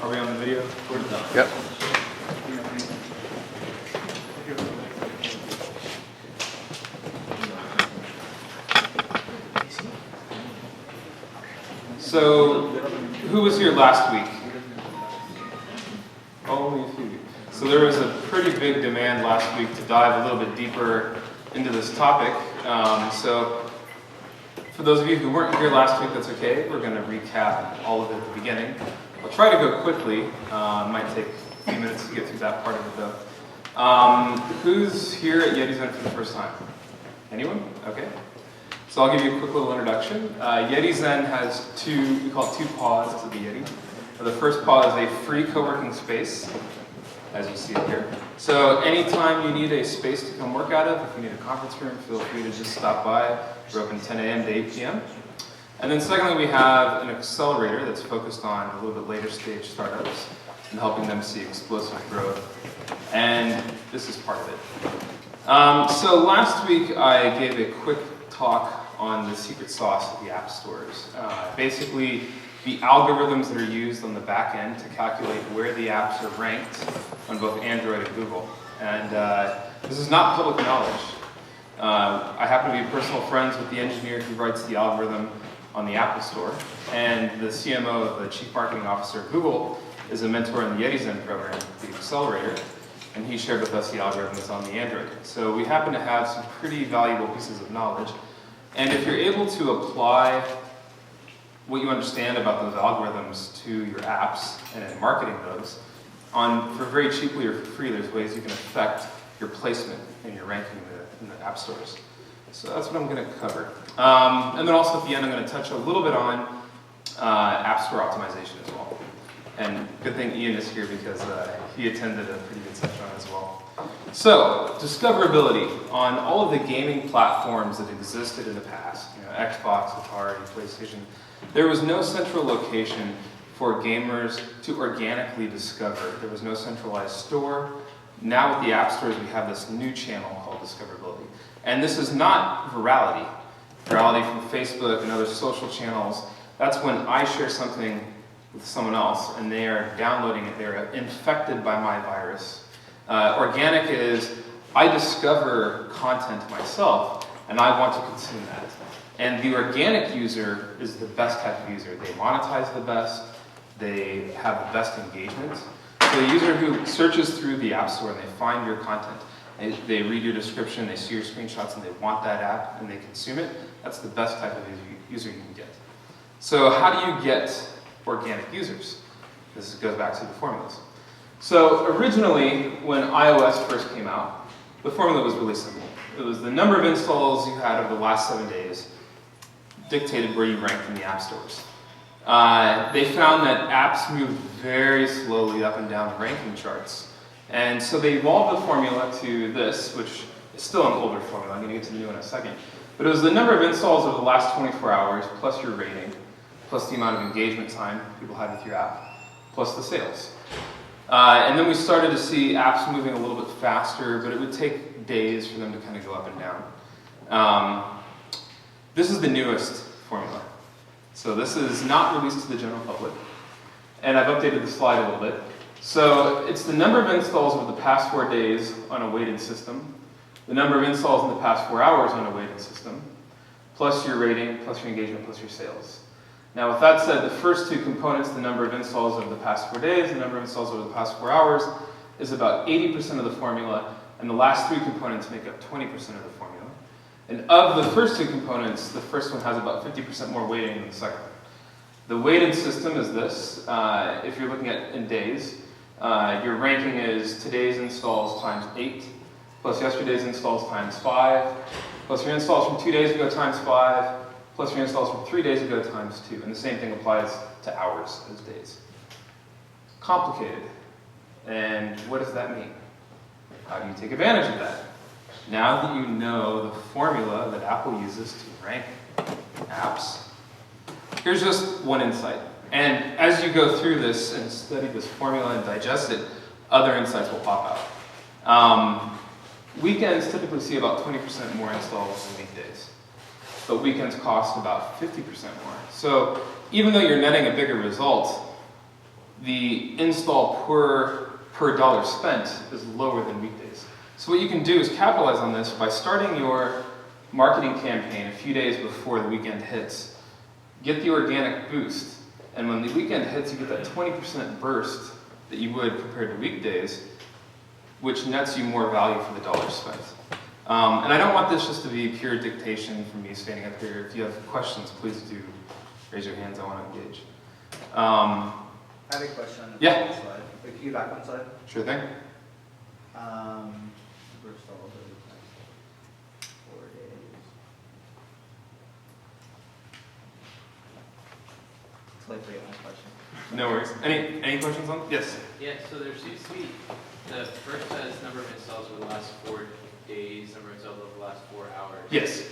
Are we on the video? Yep. So, who was here last week? Only a few. So there was a pretty big demand last week to dive a little bit deeper into this topic. So for those of you who weren't here last week, that's okay. We're going to recap all of it at the beginning. I'll try to go quickly. It might take a few minutes to get through that part of it though. Who's here at YetiZen for the first time? Anyone? Okay. So I'll give you a quick little introduction. YetiZen has we call it two paws to the Yeti. The first paw is a free co-working space, as you see it here. So anytime you need a space to come work out of, if you need a conference room, feel free to just stop by. We're open 10 a.m. to 8 p.m. And then secondly, we have an accelerator that's focused on a little bit later stage startups and helping them see explosive growth. And this is part of it. So last week, I gave a quick talk on the secret sauce of the app stores. Basically, the algorithms that are used on the back end to calculate where the apps are ranked on both Android and Google. And this is not public knowledge. I happen to be personal friends with the engineer who writes the algorithm on the Apple Store. And the CMO, the Chief Marketing Officer of Google, is a mentor in the YetiZen program, the accelerator. And he shared with us the algorithms on the Android. So we happen to have some pretty valuable pieces of knowledge. And if you're able to apply what you understand about those algorithms to your apps and in marketing those, for very cheaply or for free, there's ways you can affect your placement and your ranking in the app stores. So that's what I'm going to cover. And then also at the end, I'm going to touch a little bit on App Store optimization as well. And good thing Ian is here because he attended a pretty good session on it as well. So, discoverability on all of the gaming platforms that existed in the past, Xbox, Atari, PlayStation, there was no central location for gamers to organically discover. There was no centralized store. Now with the app stores, we have this new channel called discoverability. And this is not virality. Virality from Facebook and other social channels. That's when I share something with someone else and they are downloading it, they're infected by my virus. Organic is, I discover content myself and I want to consume that. And the organic user is the best type of user. They monetize the best, they have the best engagement. So the user who searches through the App Store and they find your content, they read your description, they see your screenshots and they want that app and they consume it, that's the best type of user you can get. So how do you get organic users? This goes back to the formulas. So originally, when iOS first came out, the formula was really simple. It was the number of installs you had over the last 7 days dictated where you ranked in the app stores. They found that apps moved very slowly up and down the ranking charts. And so they evolved the formula to this, which is still an older formula. I'm going to get to the new one in a second. But it was the number of installs over the last 24 hours, plus your rating, plus the amount of engagement time people had with your app, plus the sales. And then we started to see apps moving a little bit faster, but it would take days for them to kind of go up and down. This is the newest formula. So this is not released to the general public. And I've updated the slide a little bit. So it's the number of installs over the past 4 days on a weighted system, the number of installs in the past 4 hours on a weighted system, plus your rating, plus your engagement, plus your sales. Now with that said, the first two components, the number of installs over the past 4 days, the number of installs over the past 4 hours, is about 80% of the formula, and the last three components make up 20% of the formula. And of the first two components, the first one has about 50% more weighting than the second one. The weighted system is this. If you're looking at in days, your ranking is today's installs times 8, plus yesterday's installs times 5, plus your installs from 2 days ago times 5, plus your installs from 3 days ago times 2. And the same thing applies to hours as days. Complicated. And what does that mean? How do you take advantage of that? Now that you know the formula that Apple uses to rank apps, here's just one insight. And as you go through this and study this formula and digest it, other insights will pop out. Weekends typically see about 20% more installs than weekdays, but weekends cost about 50% more. So even though you're netting a bigger result, the install per dollar spent is lower than weekdays. So what you can do is capitalize on this by starting your marketing campaign a few days before the weekend hits. Get the organic boost, and when the weekend hits, you get that 20% burst that you would compared to weekdays, which nets you more value for the dollar spent. And I don't want this just to be pure dictation from me standing up here. If you have questions, please do raise your hands. I want to engage. I have a question on the slide. Can you back one slide? Sure thing. First of all, 4 days. It's like my question. No worries. Any questions on? Yes. Yeah. So there seems to be the first says number of installs over the last 4 days, number of installs over the last 4 hours. Yes.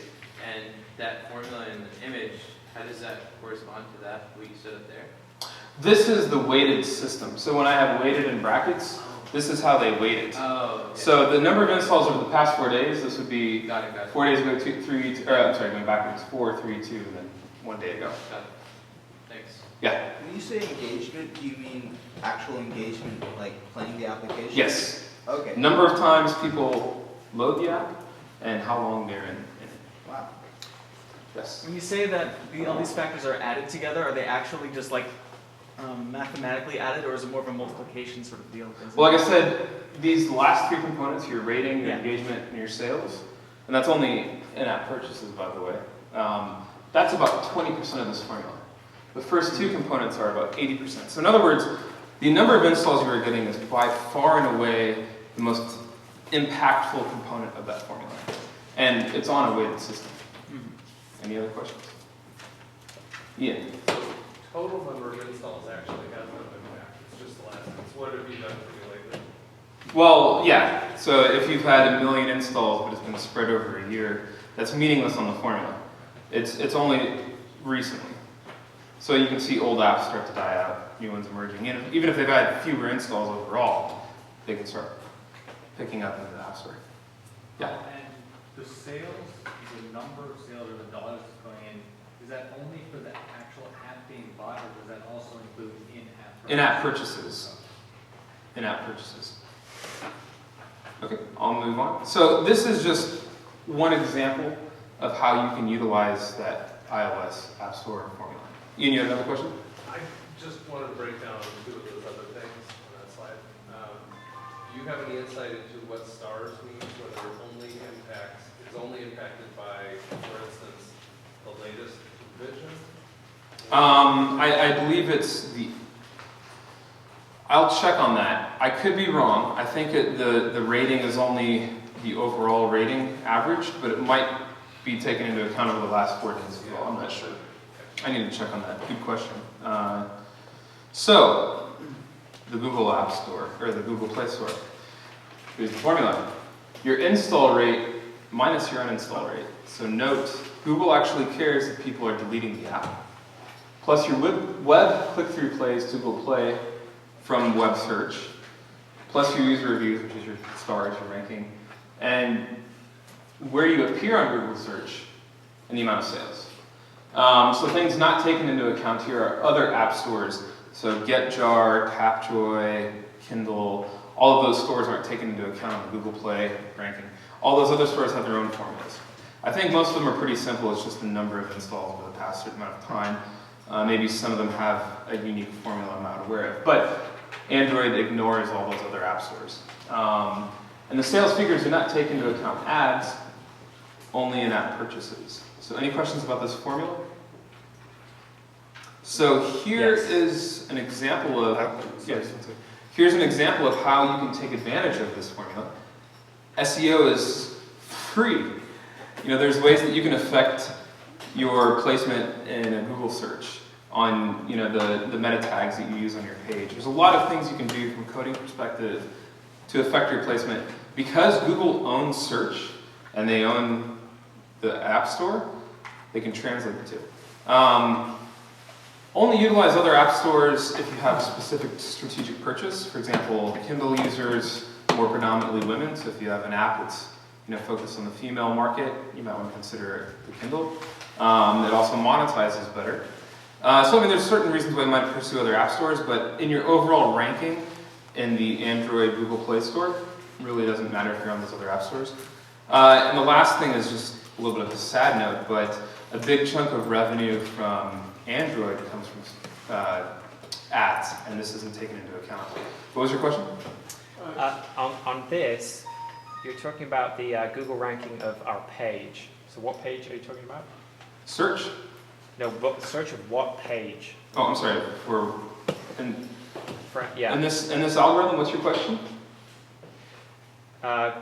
And that formula in the image, how does that correspond to that what you set up there? This is the weighted system. So when I have weighted in brackets, this is how they weight it. Oh. Okay. So the number of installs over the past 4 days, this would be Got it. 4 days ago, going backwards, 4, 3, 2, and then 1 day ago. Got it. Thanks. Yeah. When you say engagement, do you mean actual engagement, like playing the application? Yes. Okay. Number of times people load the app and how long they're in it. Wow. Yes. When you say that all these factors are added together, are they actually just like mathematically added, or is it more of a multiplication sort of deal? Well, like I said, these last 3 components, your rating, your Yeah. engagement, and your sales, and that's only in-app purchases, by the way, that's about 20% of this formula. The first 2 components are about 80%. So in other words, the number of installs you are getting is by far and away the most impactful component of that formula. And it's on a weighted system. Any other questions? Ian? Total number of installs actually has no impact. It's just the last. It's what have you done for me lately? Well, yeah. So if you've had 1 million installs, but it's been spread over a year, that's meaningless on the formula. It's only recently. So you can see old apps start to die out, new ones emerging. And even if they've had fewer installs overall, they can start picking up into the App Store. Yeah. And the sales, the number of sales or the dollars that's going in, is that only for the actual app being bought, or does that also include in-app purchases? In-app purchases. In-app purchases. Okay, I'll move on. So this is just one example of how you can utilize that iOS App Store formula. Ian, you have another question? I just wanted to break down 2 of those other things on that slide. Do you have any insight into what stars means, whether it is only impacted by, for instance, the latest revision? I believe it's the... I'll check on that. I could be wrong. I think the rating is only the overall rating average, but it might be taken into account over the last 4 days as well. I'm not sure. I need to check on that. Good question. So, the Google App Store, or the Google Play Store. Here's the formula. Your install rate minus your uninstall rate. So note, Google actually cares if people are deleting the app. Plus your web click-through plays to Google Play from web search. Plus your user reviews, which is your stars, your ranking. And where you appear on Google search and the amount of sales. So things not taken into account here are other app stores. So GetJar, Tapjoy, Kindle, all of those stores aren't taken into account in the Google Play ranking. All those other stores have their own formulas. I think most of them are pretty simple. It's just the number of installs over the past certain amount of time. Maybe some of them have a unique formula I'm not aware of. But Android ignores all those other app stores. And the sales figures do not take into account ads, only in-app purchases. So any questions about this formula? So here is an example of, here's an example of how you can take advantage of this formula. SEO is free. There's ways that you can affect your placement in a Google search on the meta tags that you use on your page. There's a lot of things you can do from a coding perspective to affect your placement. Because Google owns search and they own the App Store, they can translate the two. Only utilize other app stores if you have specific strategic purchase. For example, Kindle users, more predominantly women, so if you have an app that's focused on the female market, you might want to consider the Kindle. It also monetizes better. So I mean, there's certain reasons why you might pursue other app stores, but in your overall ranking in the Android Google Play Store, it really doesn't matter if you're on those other app stores. And the last thing is just a little bit of a sad note, but a big chunk of revenue from Android comes from ads, and this isn't taken into account. What was your question? On this, you're talking about the Google ranking of our page. So what page are you talking about? Search? No, what, search of what page? Oh, I'm sorry. Yeah. In this algorithm, what's your question?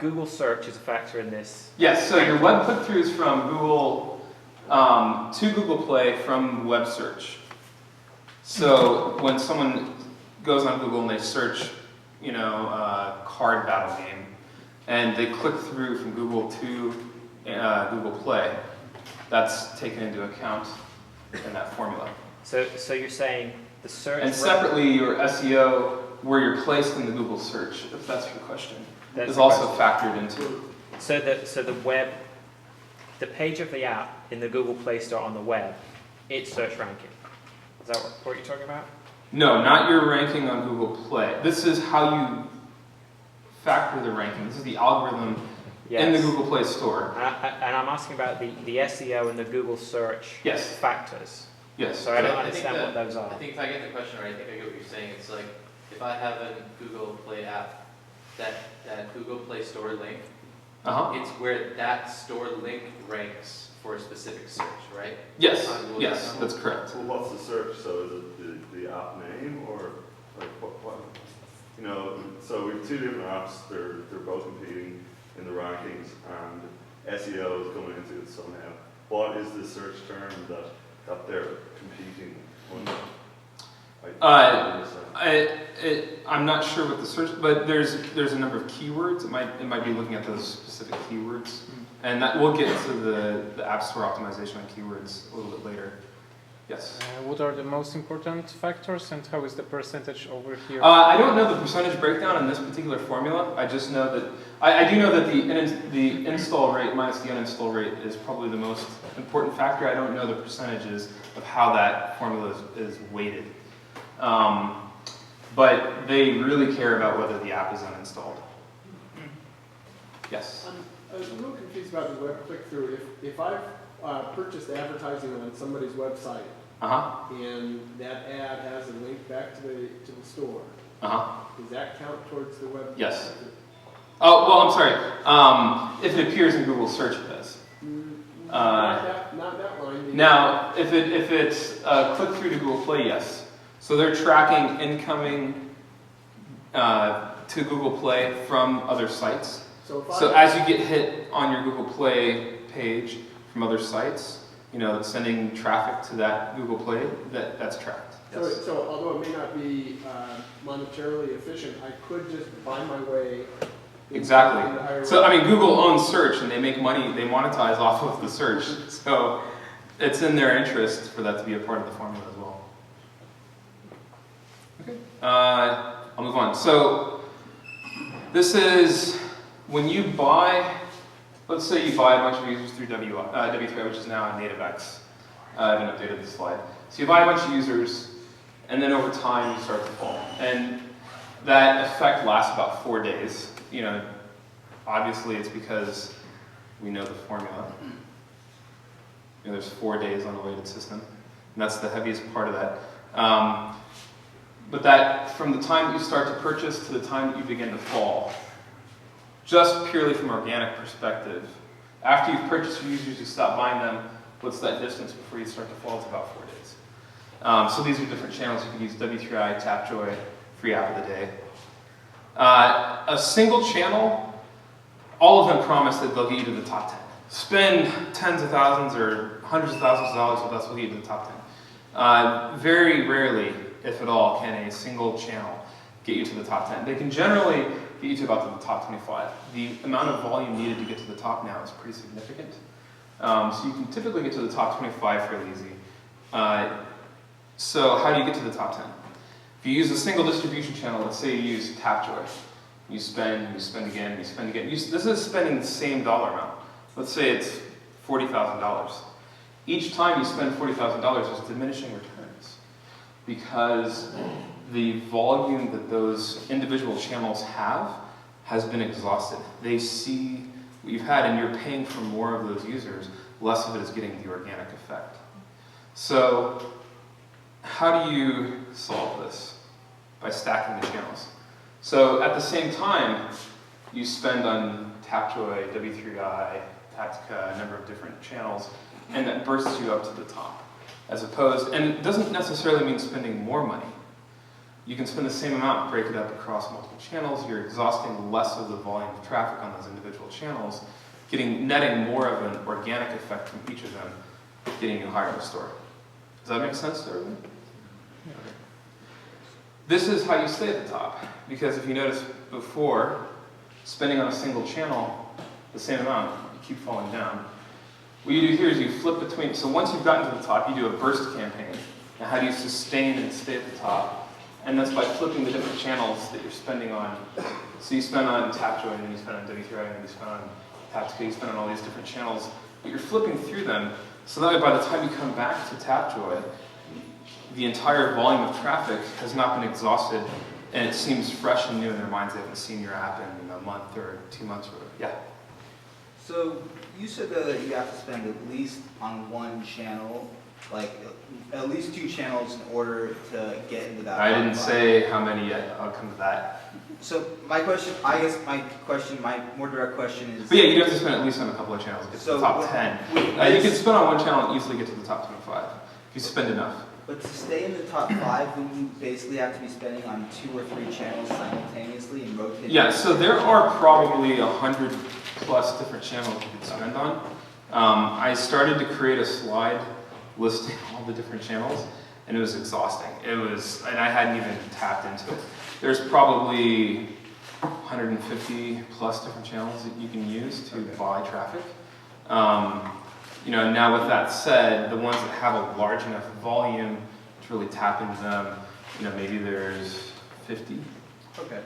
Google search is a factor in this. Yes, so your web click-throughs from Google to Google Play from web search. So when someone goes on Google and they search, card battle game, and they click through from Google to Google Play, that's taken into account in that formula. So you're saying the search. And separately, your SEO, where you're placed in the Google search, if that's your question, That's is the also question. factored into. So the web, the page of the app in the Google Play Store on the web, it's search ranking. Is that what you're talking about? No, not your ranking on Google Play. This is how you factor the ranking. This is the algorithm in the Google Play Store. And I'm asking about the SEO and the Google search factors. Yes. So I don't understand what those are. I think if I get the question right, I think I get what you're saying. It's like, if I have a Google Play app, that Google Play Store link, it's where that store link ranks for a specific search, right? Yes, yes, that's correct. Well, what's the search? So is it the app name, or like what? So we have two different apps. They're both competing in the rankings, and SEO is coming into it somehow. What is the search term that they're competing under? I'm not sure what the search, but there's a number of keywords. It might be looking at those specific keywords, and that we'll get to the App Store optimization on keywords a little bit later. Yes. What are the most important factors, and how is the percentage over here? I don't know the percentage breakdown in this particular formula. I just know that I do know that the install rate minus the uninstall rate is probably the most important factor. I don't know the percentages of how that formula is weighted. But they really care about whether the app is uninstalled. Yes? I was a little confused about the web click-through. If I've purchased advertising on somebody's website, and that ad has a link back to the store, does that count towards the web? Yes. Oh, well, I'm sorry. If it appears in Google search, it does. Not that line. Now, if it's click through to Google Play, yes. So they're tracking incoming to Google Play from other sites. So as you get hit on your Google Play page from other sites, sending traffic to that Google Play, that's tracked. Yes. So although it may not be monetarily efficient, I could just buy my way. Exactly. So I mean, Google owns search, and they make money. They monetize off of the search. So it's in their interest for that to be a part of the formula as well. Okay. I'll move on. So this is when you buy. Let's say you buy a bunch of users through W3I, which is now on NativeX. I haven't updated this slide. So you buy a bunch of users, and then over time you start to fall. And that effect lasts about 4 days. Obviously it's because we know the formula. There's 4 days on a weighted system, and that's the heaviest part of that. But that from the time that you start to purchase to the time that you begin to fall, just purely from organic perspective, after you've purchased your users, you stop buying them, what's that distance before you start to fall? It's about 4 days. So these are different channels. You can use W3I, Tapjoy, free app of the day. A single channel, all of them promise that they'll get you to the top 10. Spend tens of thousands or hundreds of thousands of dollars with us, we'll get you to the top 10. Very rarely, if at all, can a single channel get you to the top 10. They can generally get you to about the top 25. The amount of volume needed to get to the top now is pretty significant. So you can typically get to the top 25 fairly easy. So how do you get to the top 10? If you use a single distribution channel, let's say you use Tapjoy, you spend again, you spend again. This is spending the same dollar amount. Let's say it's $40,000. Each time you spend $40,000, there's diminishing returns. because the volume that those individual channels have has been exhausted. They see what you've had and you're paying for more of those users, less of it is getting the organic effect. So how do you solve this? By stacking the channels. So at the same time, you spend on Tapjoy, W3I, Tactica, a number of different channels, and that bursts you up to the top. As opposed, and it doesn't necessarily mean spending more money. You can spend the same amount, break it up across multiple channels, you're exhausting less of the volume of traffic on those individual channels, netting more of an organic effect from each of them, getting you higher in the store. Does that make sense to everyone? Yeah. This is how you stay at the top, because if you notice before, spending on a single channel, the same amount, you keep falling down. What you do here is you flip between, so once you've gotten to the top, you do a burst campaign. Now how do you sustain and stay at the top? And that's by flipping the different channels that you're spending on. So you spend on Tapjoy, and then you spend on W3I, and then you spend on Tactica, you spend on all these different channels, but you're flipping through them, so that way by the time you come back to Tapjoy, the entire volume of traffic has not been exhausted, and it seems fresh and new in their minds. They haven't seen your app in a month or 2 months or whatever. Yeah? So you said that you have to spend at least on one channel, like at least 2 channels in order to get into that. I didn't say how many yet. I'll come to that. So my question, I guess my more direct question is... But yeah, you do have to spend at least on a couple of channels to get to the top 10. You can spend on one channel and easily get to the top 25 if you spend enough. But to stay in the top 5, then you basically have to be spending on 2 or 3 channels simultaneously and rotating. Yeah, so there are probably 100 plus different channels you could spend on. I started to create a slide listing all the different channels, and it was exhausting. And I hadn't even tapped into it. There's probably 150 plus different channels that you can use to buy traffic. Now with that said, the ones that have a large enough volume to really tap into them, maybe there's 50. Okay.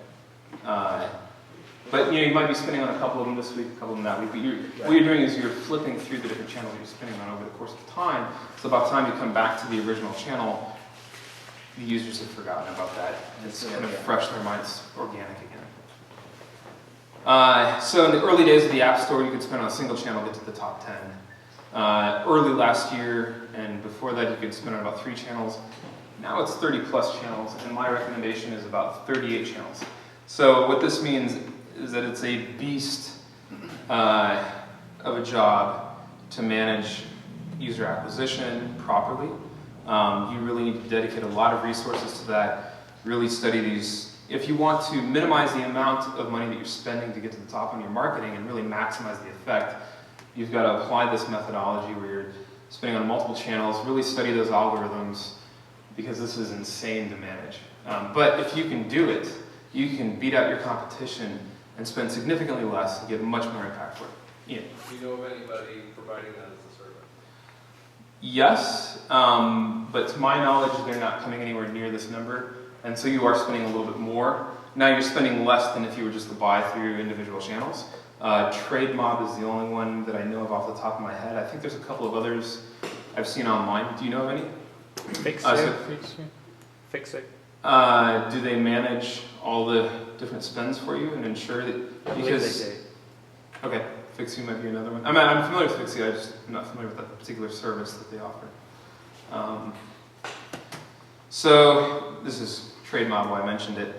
But you might be spending on a couple of them this week, a couple of them that week. But what you're doing is you're flipping through the different channels you're spending on over the course of time. So by the time you come back to the original channel, the users have forgotten about that. It's kind of fresh in their minds, organic again. So in the early days of the App Store, you could spend on a single channel, get to the top 10. Early last year and before that, you could spend on about 3 channels. Now it's 30 plus channels, and my recommendation is about 38 channels. So what this means is that it's a beast of a job to manage user acquisition properly. You really need to dedicate a lot of resources to that, really study these. If you want to minimize the amount of money that you're spending to get to the top on your marketing and really maximize the effect, you've got to apply this methodology where you're spending on multiple channels, really study those algorithms, because this is insane to manage. But if you can do it, you can beat out your competition and spend significantly less and get much more impact for it. Ian? Do you know of anybody providing that as a service? Yes, but to my knowledge, they're not coming anywhere near this number, and so you are spending a little bit more. Now you're spending less than if you were just to buy through individual channels. TradeMob is the only one that I know of off the top of my head. I think there's a couple of others I've seen online. Do you know of any? Fixit. Do they manage all the different spends for you and ensure that, because... They do. Okay, Fixie might be another one. I'm familiar with Fixie, I'm not familiar with that particular service that they offer. So this is TradeMob, why I mentioned it.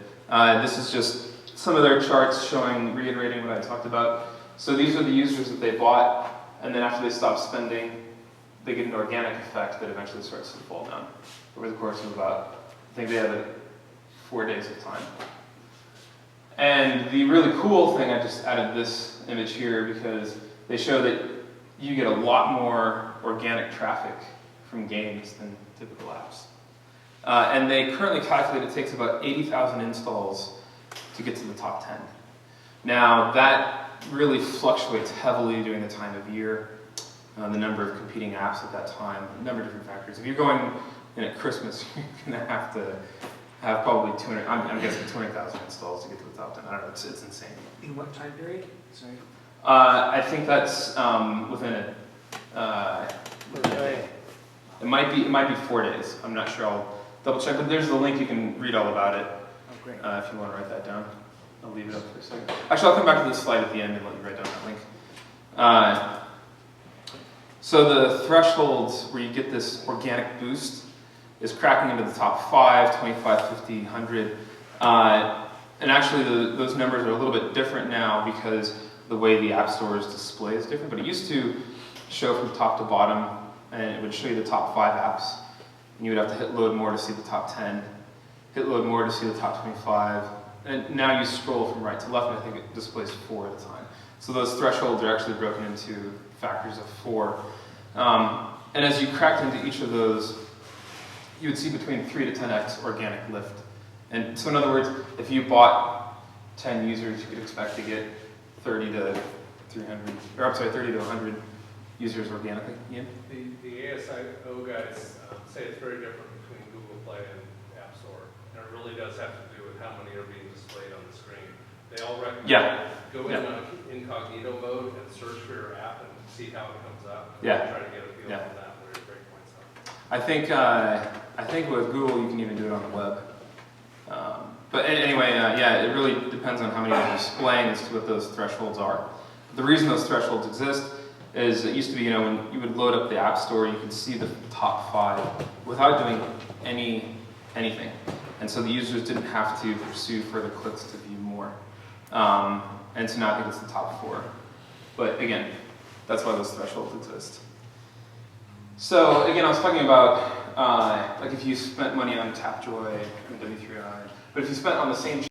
This is just some of their charts reiterating what I talked about. So these are the users that they bought, and then after they stop spending, they get an organic effect that eventually starts to fall down over the course of about, I think they have 4 days of time. And the really cool thing, I just added this image here because they show that you get a lot more organic traffic from games than typical apps. And they currently calculate it takes about 80,000 installs to get to the top 10. Now that really fluctuates heavily during the time of year, the number of competing apps at that time, a number of different factors. If you're going in at Christmas, you're going to have probably 200, I'm guessing 200,000 installs to get to the top 10. I don't know, it's insane. In what time period? Sorry. I think that's within a day. It might be 4 days. I'm not sure. double check, but there's the link, you can read all about it Oh, great. if you want to write that down. I'll leave it up for a second. Actually, I'll come back to this slide at the end and let you write down that link. So the thresholds where you get this organic boost is cracking into the top 5, 25, 50, 100. And actually those numbers are a little bit different now because the way the App Store's display is different, but it used to show from top to bottom, and it would show you the top 5 apps. And you would have to hit load more to see the top 10, hit load more to see the top 25, and now you scroll from right to left, and I think it displays 4 at a time. So those thresholds are actually broken into factors of 4. And as you cracked into each of those, you would see between 3 to 10x organic lift. And so in other words, if you bought 10 users, you could expect to get 30 to 300, or I'm sorry, 30 to 100 users organically. Ian? The ASCII guys say it's very different between Google Play and App Store. And it really does have to do with how many are being displayed on the screen. They all recommend go in incognito mode and search for your app and see how it comes up. And try to get a feel for that, where your breakpoints are. I think with Google you can even do it on the web. But anyway, it really depends on how many you're displaying as to what those thresholds are. The reason those thresholds exist is it used to be, when you would load up the App Store, you could see the top 5 without doing anything. And so the users didn't have to pursue further clicks to view more. And so now I think it's the top 4. But again, that's why those thresholds exist. So again, I was talking about like if you spent money on Tapjoy and W3I, but if you spent on the same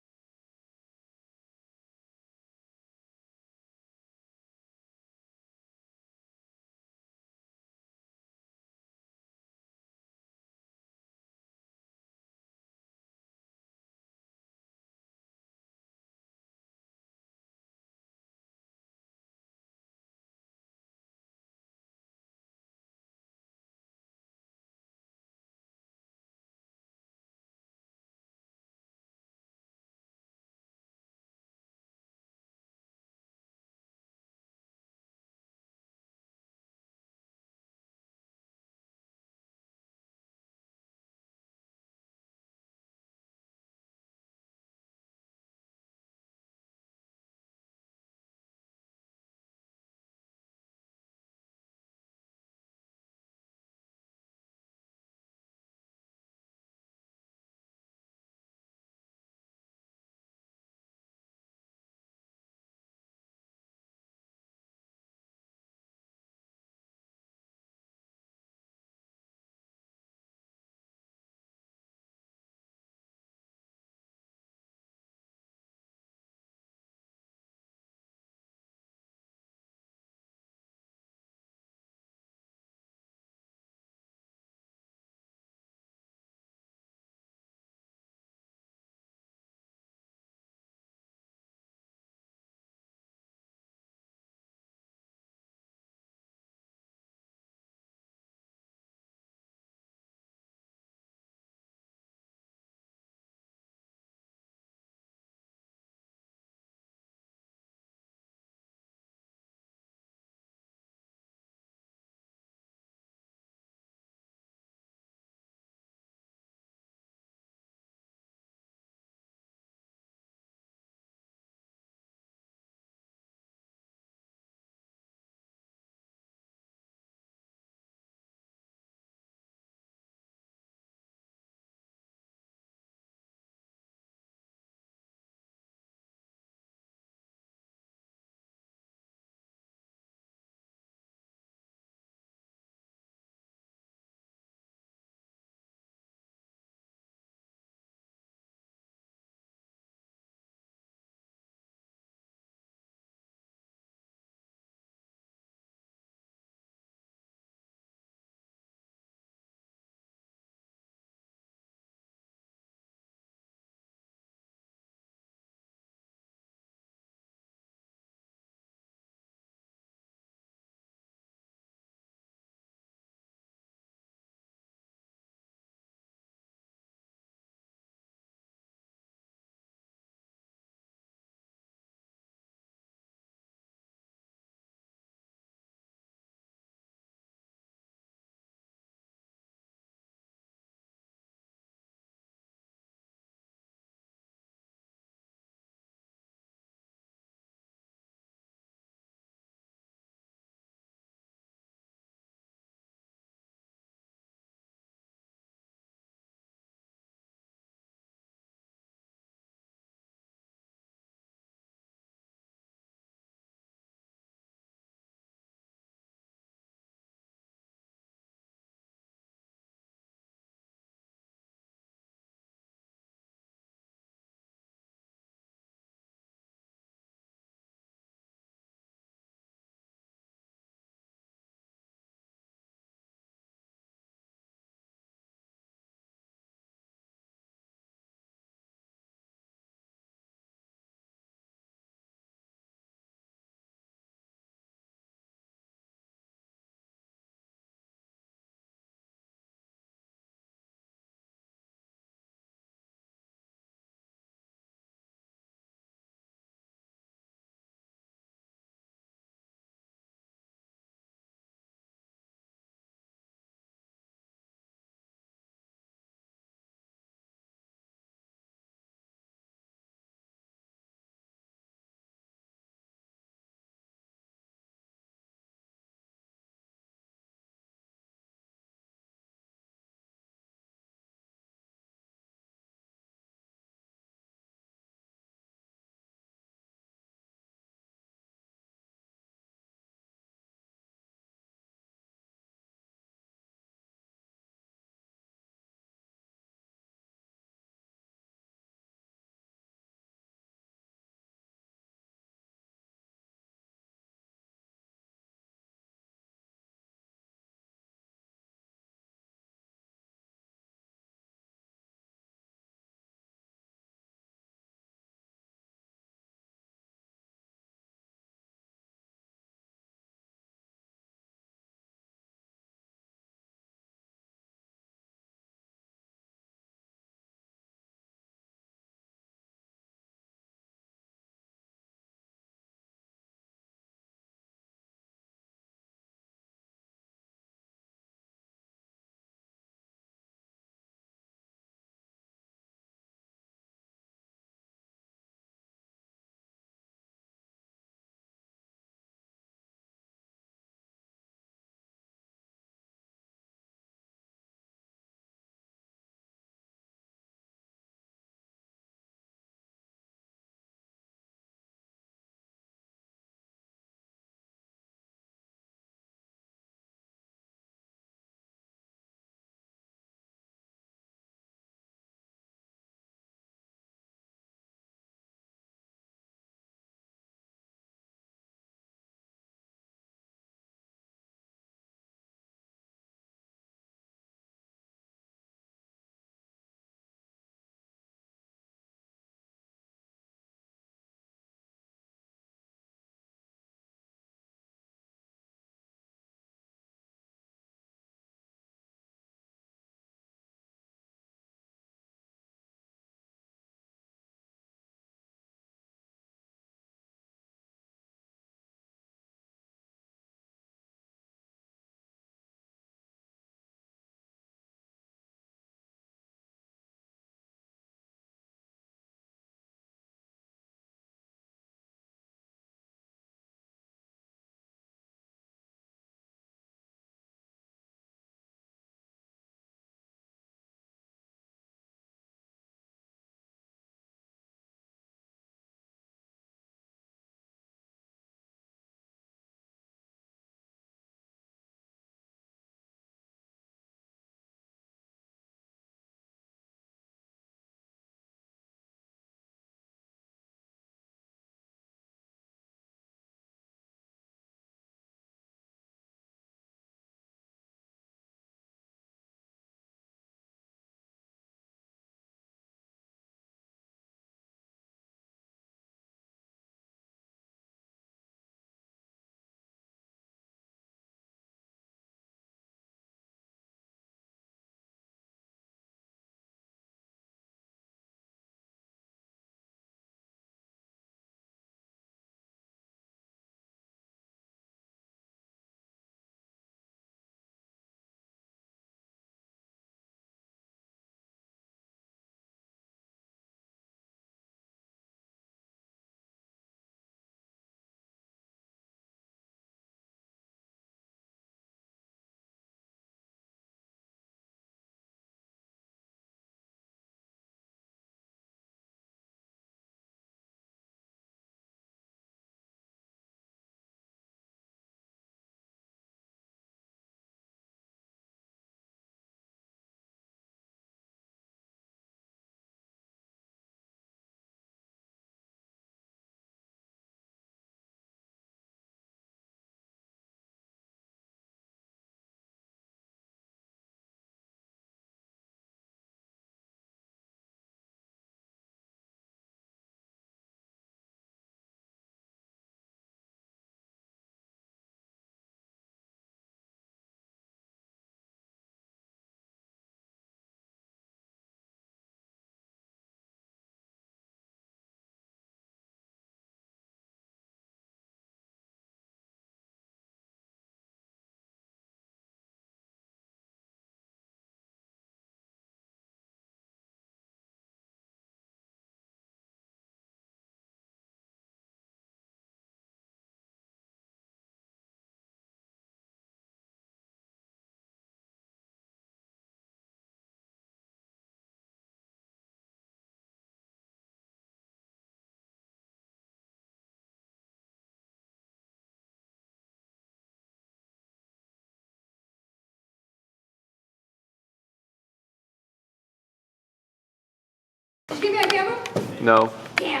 you give me a camera? No. Damn.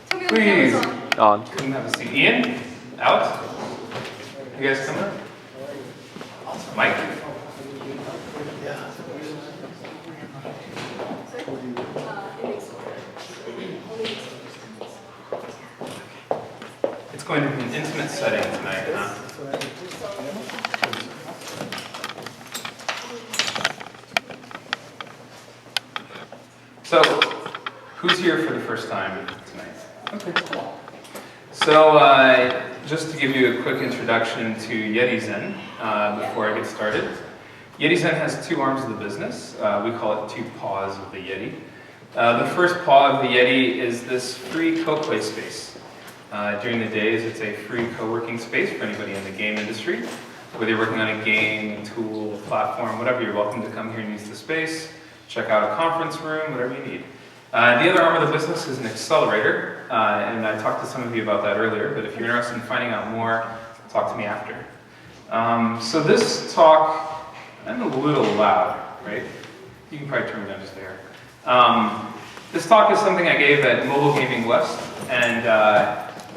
Tell me when the Please. camera's on. On. Couldn't have a seat. Ian? Alex? You guys coming? Mike? It's going to be an intimate setting tonight, huh? So, who's here for the first time tonight? Okay, cool. So, just to give you a quick introduction to YetiZen before I get started. YetiZen has two arms of the business. We call it two paws of the Yeti. The first paw of the Yeti is this free co-play space. During the days, it's a free co-working space for anybody in the game industry. Whether you're working on a game, a tool, a platform, whatever, you're welcome to come here and use the space. Check out a conference room, whatever you need. The other arm of the business is an accelerator, and I talked to some of you about that earlier, but if you're interested in finding out more, talk to me after. So this talk, I'm a little loud, right? You can probably turn me down just there. This talk is something I gave at Mobile Gaming West, and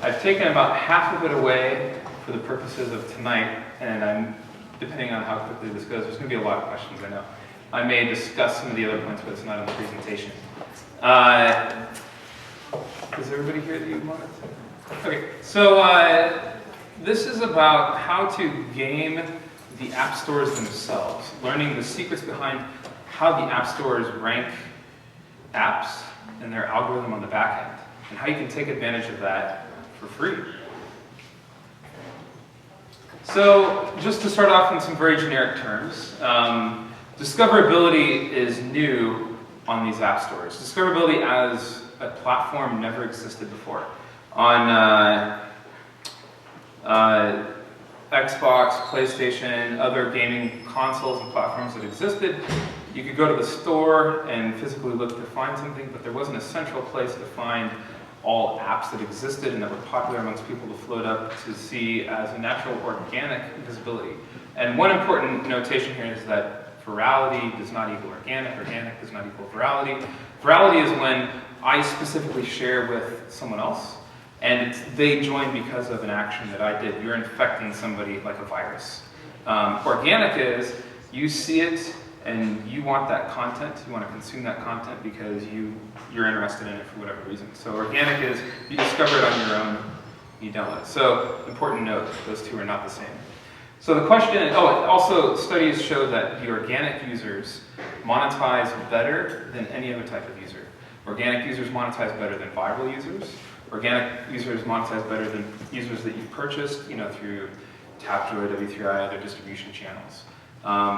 I've taken about half of it away for the purposes of tonight, and depending on how quickly this goes, there's going to be a lot of questions, I know. I may discuss some of the other points, but it's not in the presentation. Is everybody here that you wanted to? Okay, so this is about how to game the app stores themselves, learning the secrets behind how the app stores rank apps and their algorithm on the back end, and how you can take advantage of that for free. So, just to start off in some very generic terms, discoverability is new on these app stores. Discoverability as a platform never existed before. On Xbox, PlayStation, other gaming consoles and platforms that existed, you could go to the store and physically look to find something, but there wasn't a central place to find all apps that existed and that were popular amongst people to float up to see as a natural organic visibility. And one important notation here is that virality does not equal organic does not equal virality. Virality is when I specifically share with someone else, and they join because of an action that I did. You're infecting somebody like a virus. Organic is, you see it, and you want that content, you want to consume that content because you're interested in it for whatever reason. So organic is, you discover it on your own, you download it. So, important note, those two are not the same. So the question is, also studies show that the organic users monetize better than any other type of user. Organic users monetize better than viral users. Organic users monetize better than users that you've purchased, through Tapjoy, W3I, other distribution channels.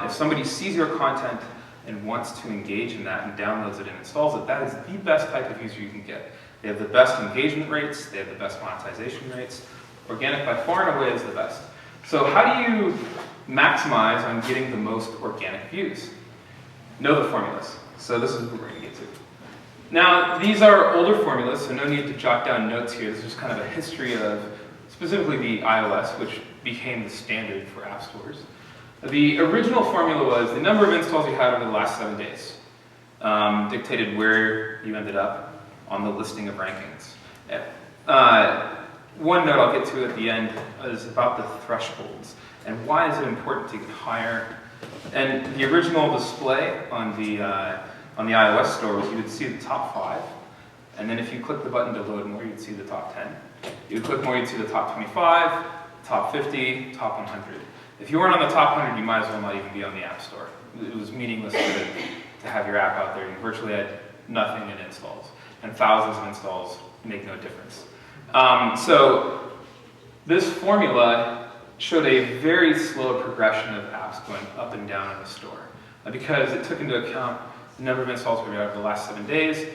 If somebody sees your content and wants to engage in that and downloads it and installs it, that is the best type of user you can get. They have the best engagement rates, they have the best monetization rates. Organic by far and away is the best. So how do you maximize on getting the most organic views? Know the formulas. So this is what we're going to get to. Now, these are older formulas, so no need to jot down notes here. This is just kind of a history of specifically the iOS, which became the standard for app stores. The original formula was the number of installs you had over the last 7 days, dictated where you ended up on the listing of rankings. One note I'll get to at the end is about the thresholds, and why is it important to get higher. And the original display on the iOS store was you would see the top 5, and then if you click the button to load more, you'd see the top 10. You would click more, you'd see the top 25, top 50, top 100. If you weren't on the top 100, you might as well not even be on the App Store. It was meaningless to have your app out there. You virtually had nothing in installs, and thousands of installs make no difference. So this formula showed a very slow progression of apps going up and down in the store because it took into account the number of installs we had over the last 7 days,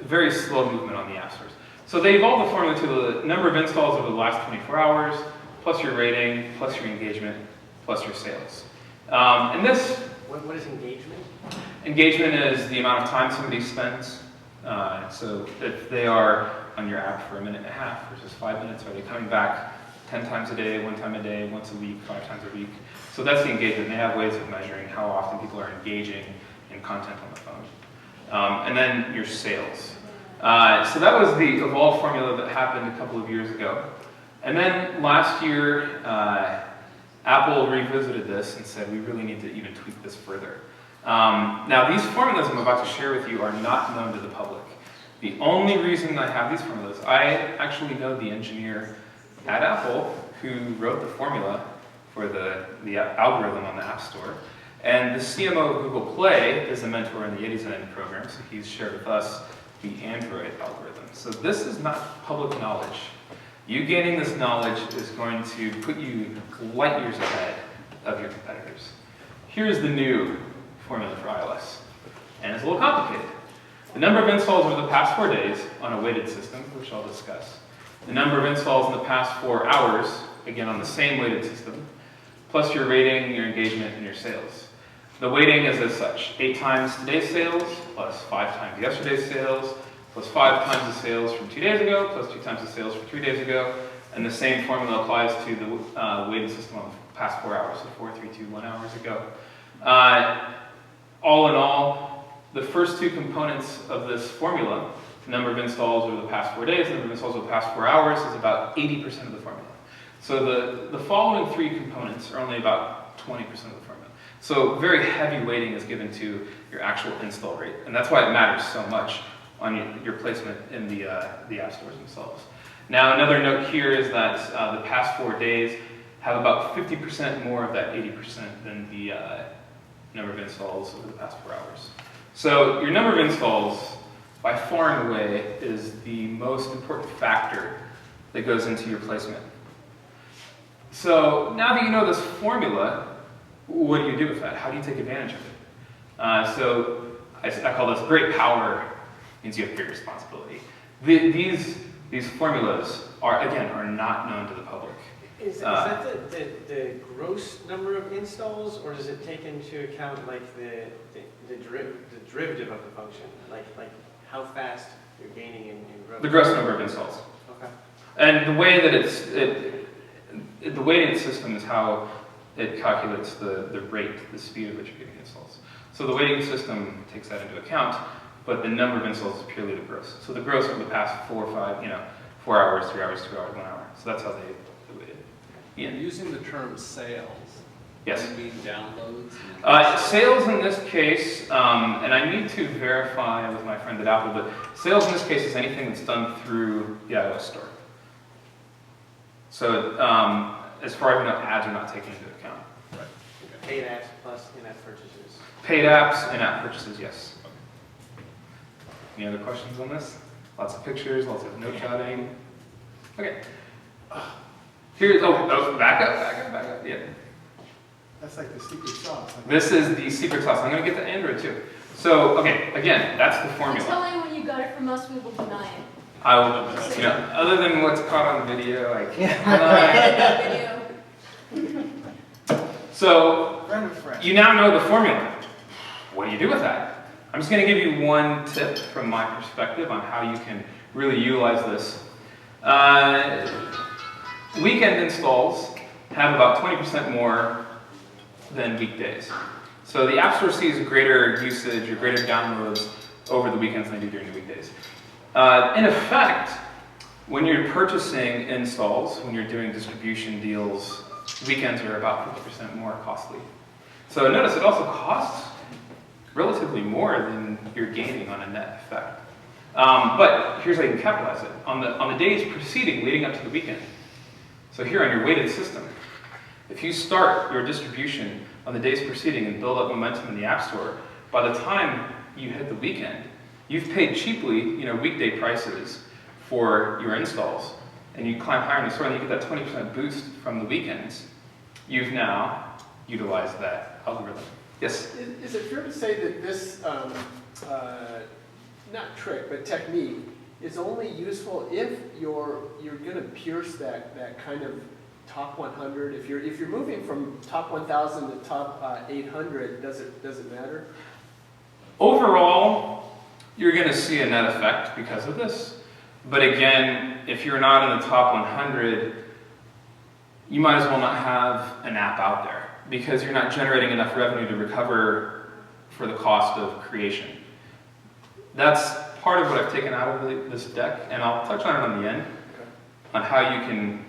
very slow movement on the app stores. So they evolved the formula to the number of installs over the last 24 hours, plus your rating, plus your engagement, plus your sales. And this... What is engagement? Engagement is the amount of time somebody spends. So if they are on your app for 1.5 minutes versus 5 minutes, are they coming back 10 times a day, 1 time a day, once a week, 5 times a week? So that's the engagement. They have ways of measuring how often people are engaging in content on the phone. and then your sales. So that was the evolved formula that happened a couple of years ago. And then last year, Apple revisited this and said, we really need to even tweak this further. Now, these formulas I'm about to share with you are not known to the public. The only reason I have these formulas, I actually know the engineer at Apple who wrote the formula for the algorithm on the App Store. And the CMO of Google Play is a mentor in the YetiZen program, so he's shared with us the Android algorithm. So this is not public knowledge. You gaining this knowledge is going to put you light years ahead of your competitors. Here's the new formula for iOS, and it's a little complicated. The number of installs over the past 4 days on a weighted system, which I'll discuss. The number of installs in the past 4 hours, again on the same weighted system, plus your rating, your engagement, and your sales. The weighting is as such: 8 times today's sales, plus 5 times yesterday's sales, plus 5 times the sales from 2 days ago, plus 2 times the sales from 3 days ago, and the same formula applies to the weighted system on the past 4 hours, so 4, 3, 2, 1 hours ago. All in all, the first 2 components of this formula, the number of installs over the past 4 days, the number of installs over the past 4 hours, is about 80% of the formula. So the following 3 components are only about 20% of the formula. So very heavy weighting is given to your actual install rate, and that's why it matters so much on your placement in the app stores themselves. Now, another note here is that the past 4 days have about 50% more of that 80% than the number of installs over the past 4 hours. So your number of installs, by far and away, is the most important factor that goes into your placement. So now that you know this formula, what do you do with that? How do you take advantage of it? So I call this great power means you have great responsibility. These formulas are not known to the public. Is that the gross number of installs, or does it take into account like the derivative of the function, like how fast you're gaining in growth? The gross number of installs. Okay. And the way that the weighted system is how it calculates the rate, the speed at which you're getting installs. So the weighting system takes that into account, but the number of installs is purely the gross. So the gross over the past 4 or 5, 4 hours, 3 hours, 2 hours, 1 hour. So that's how they weight it. You're using the term sales. Yes. Do you mean downloads? Sales in this case, and I need to verify with my friend at Apple, but sales in this case is anything that's done through the iOS store. So as far as I know, ads are not taken into account. Right. Okay. Paid apps plus in-app purchases. Paid apps, in-app purchases, yes. Any other questions on this? Lots of pictures, lots of note jotting. Okay. Here's, back up, yeah. That's like the secret sauce. This is the secret sauce. I'm going to get to Android too. So, okay, again, that's the formula. Tell me when you got it from us, we will deny it. I will, other than what's caught on video, I can't deny. So, you now know the formula. What do you do with that? I'm just going to give you one tip from my perspective on how you can really utilize this. Weekend installs have about 20% more than weekdays. So the App Store sees greater usage or greater downloads over the weekends than they do during the weekdays. In effect, when you're purchasing installs, when you're doing distribution deals, weekends are about 50% more costly. So notice it also costs relatively more than you're gaining on a net effect. But here's how you can capitalize it. On the days preceding, leading up to the weekend, so here on your weighted system, if you start your distribution on the days preceding and build up momentum in the App Store, by the time you hit the weekend, you've paid cheaply, weekday prices for your installs, and you climb higher in the store and you get that 20% boost from the weekends. You've now utilized that algorithm. Yes? Is it fair to say that this, not trick, but technique, is only useful if you're going to pierce that kind of top 100? If you're moving from top 1,000 to top 800, does it matter? Overall, you're going to see a net effect because of this. But again, if you're not in the top 100, you might as well not have an app out there because you're not generating enough revenue to recover for the cost of creation. That's part of what I've taken out of this deck, and I'll touch on it on the end, on how you can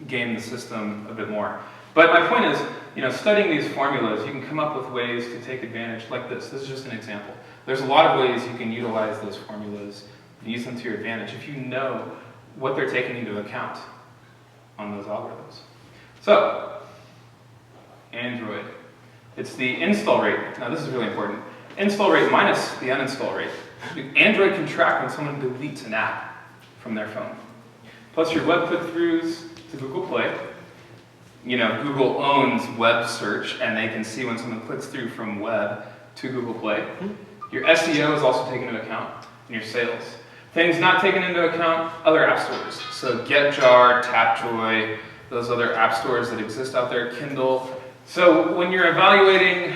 game the system a bit more. But my point is, studying these formulas, you can come up with ways to take advantage like this. This is just an example. There's a lot of ways you can utilize those formulas and use them to your advantage if you know what they're taking into account on those algorithms. So, Android. It's the install rate. Now this is really important. Install rate minus the uninstall rate. Android can track when someone deletes an app from their phone. Plus your web click-throughs to Google Play. Google owns web search, and they can see when someone clicks through from web to Google Play. Your SEO is also taken into account, and your sales. Things not taken into account, other app stores. So GetJar, Tapjoy, those other app stores that exist out there, Kindle. So when you're evaluating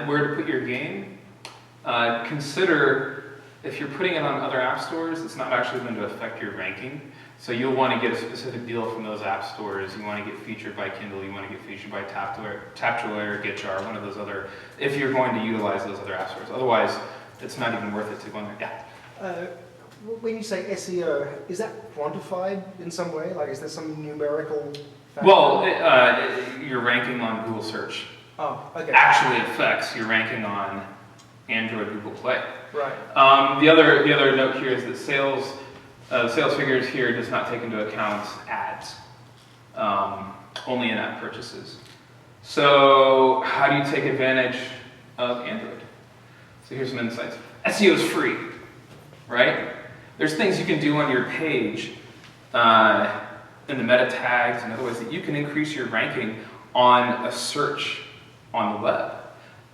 where to put your game, consider if you're putting it on other app stores, it's not actually going to affect your ranking. So you'll want to get a specific deal from those app stores. You want to get featured by Kindle, you want to get featured by Tapjoy or GetJar, one of those other, if you're going to utilize those other app stores. Otherwise, it's not even worth it to go in there. Yeah. When you say SEO, is that quantified in some way? Like, is there some numerical factor? Well, your ranking on Google search actually affects your ranking on Android Google Play. Right. The other note here is that sales figures here does not take into account ads, only in-app purchases. So how do you take advantage of Android? So here's some insights. SEO is free, right? There's things you can do on your page in the meta tags and other ways that you can increase your ranking on a search on the web.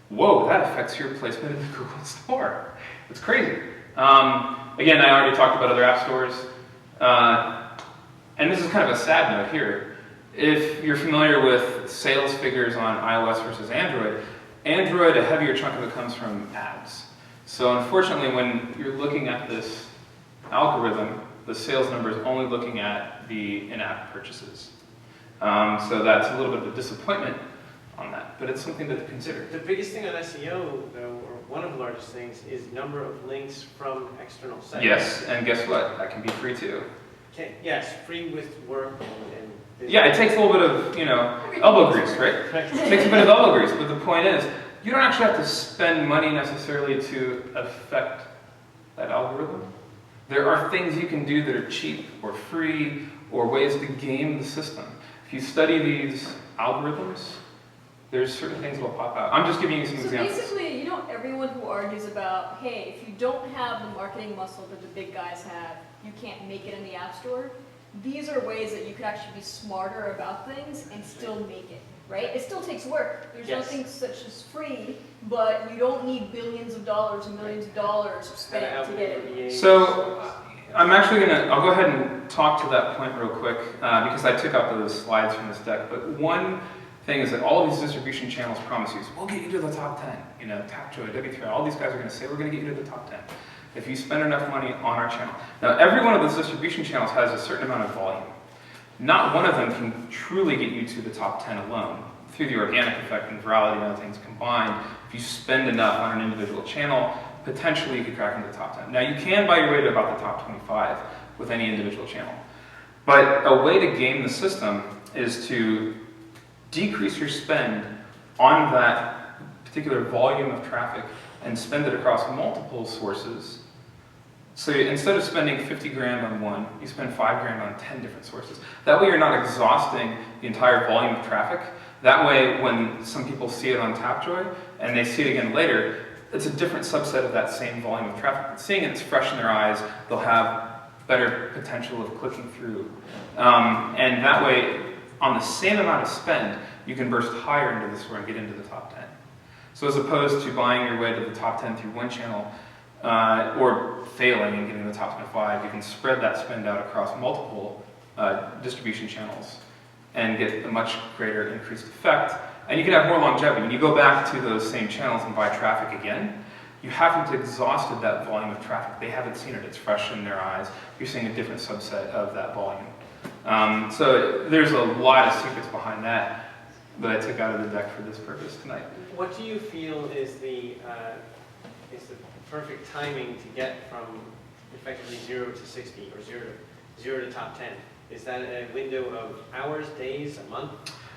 Whoa, that affects your placement in the Google Store. It's crazy. Again, I already talked about other app stores. And this is kind of a sad note here. If you're familiar with sales figures on iOS versus Android, a heavier chunk of it comes from ads. So unfortunately, when you're looking at this algorithm, the sales number is only looking at the in-app purchases. So that's a little bit of a disappointment on that, but it's something to consider. The biggest thing on SEO, though, or one of the largest things, is number of links from external sites. Yes, and guess what? That can be free too. Okay, yes, free with work and yeah, it takes a little bit of, elbow grease, right? It takes a bit of elbow grease, but the point is, you don't actually have to spend money necessarily to affect that algorithm. There are things you can do that are cheap or free or ways to game the system. If you study these algorithms, there's certain things that will pop out. I'm just giving you some examples. So basically, everyone who argues about, hey, if you don't have the marketing muscle that the big guys have, you can't make it in the App Store. These are ways that you could actually be smarter about things and still make it, right? It still takes work. There's nothing such as free, but you don't need billions of dollars and millions of dollars spent to get it. So I'm actually I'll go ahead and talk to that point real quick because I took out those slides from this deck. But one thing is that all of these distribution channels promise you, we'll get you to the top 10. Tapjoy, W3, all these guys are going to say, we're going to get you to the top 10 if you spend enough money on our channel. Now, every one of those distribution channels has a certain amount of volume. Not one of them can truly get you to the top 10 alone. Through the organic effect and virality and other things combined, if you spend enough on an individual channel, potentially you could crack into the top 10. Now, you can buy your way to about the top 25 with any individual channel. But a way to game the system is to decrease your spend on that particular volume of traffic and spend it across multiple sources. So instead of spending 50 grand on one, you spend 5 grand on 10 different sources. That way you're not exhausting the entire volume of traffic. That way when some people see it on Tapjoy and they see it again later, it's a different subset of that same volume of traffic. But seeing it's fresh in their eyes, they'll have better potential of clicking through. And that way, on the same amount of spend, you can burst higher into the store and get into the top 10. So as opposed to buying your way to the top 10 through one channel, or failing and getting to the top 25, you can spread that spend out across multiple distribution channels and get a much greater increased effect. And you can have more longevity. When you go back to those same channels and buy traffic again, you haven't exhausted that volume of traffic. They haven't seen it. It's fresh in their eyes. You're seeing a different subset of that volume. So there's a lot of secrets behind that that I took out of the deck for this purpose tonight. What do you feel is the is the perfect timing to get from effectively 0 to 60 or 0 to top 10? Is that a window of hours, days, a month?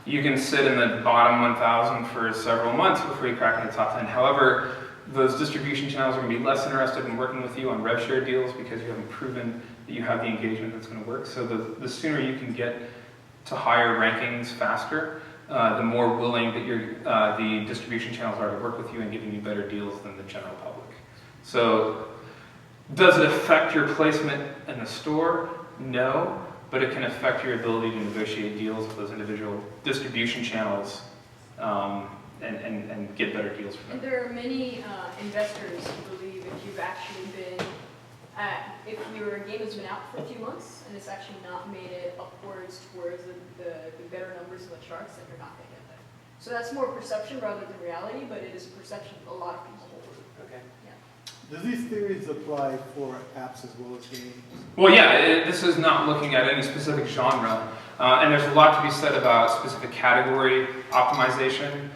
You can sit in the bottom 1,000 for several months before you crack in the top 10. However, those distribution channels are going to be less interested in working with you on rev share deals because you haven't proven that you have the engagement that's going to work. So the sooner you can get to higher rankings faster, the more willing that the distribution channels are to work with you and giving you better deals than the general public. So does it affect your placement in the store? No, but it can affect your ability to negotiate deals with those individual distribution channels and get better deals for them. And there are many investors who believe if you've actually been if your game has been out for a few months and it's actually not made it upwards towards the better numbers in the charts, then you're not going to get there. So that's more perception rather than reality, but it is a perception a lot of people hold. Okay. Yeah. Do these theories apply for apps as well as games? Well, yeah, this is not looking at any specific genre, and there's a lot to be said about specific category optimization.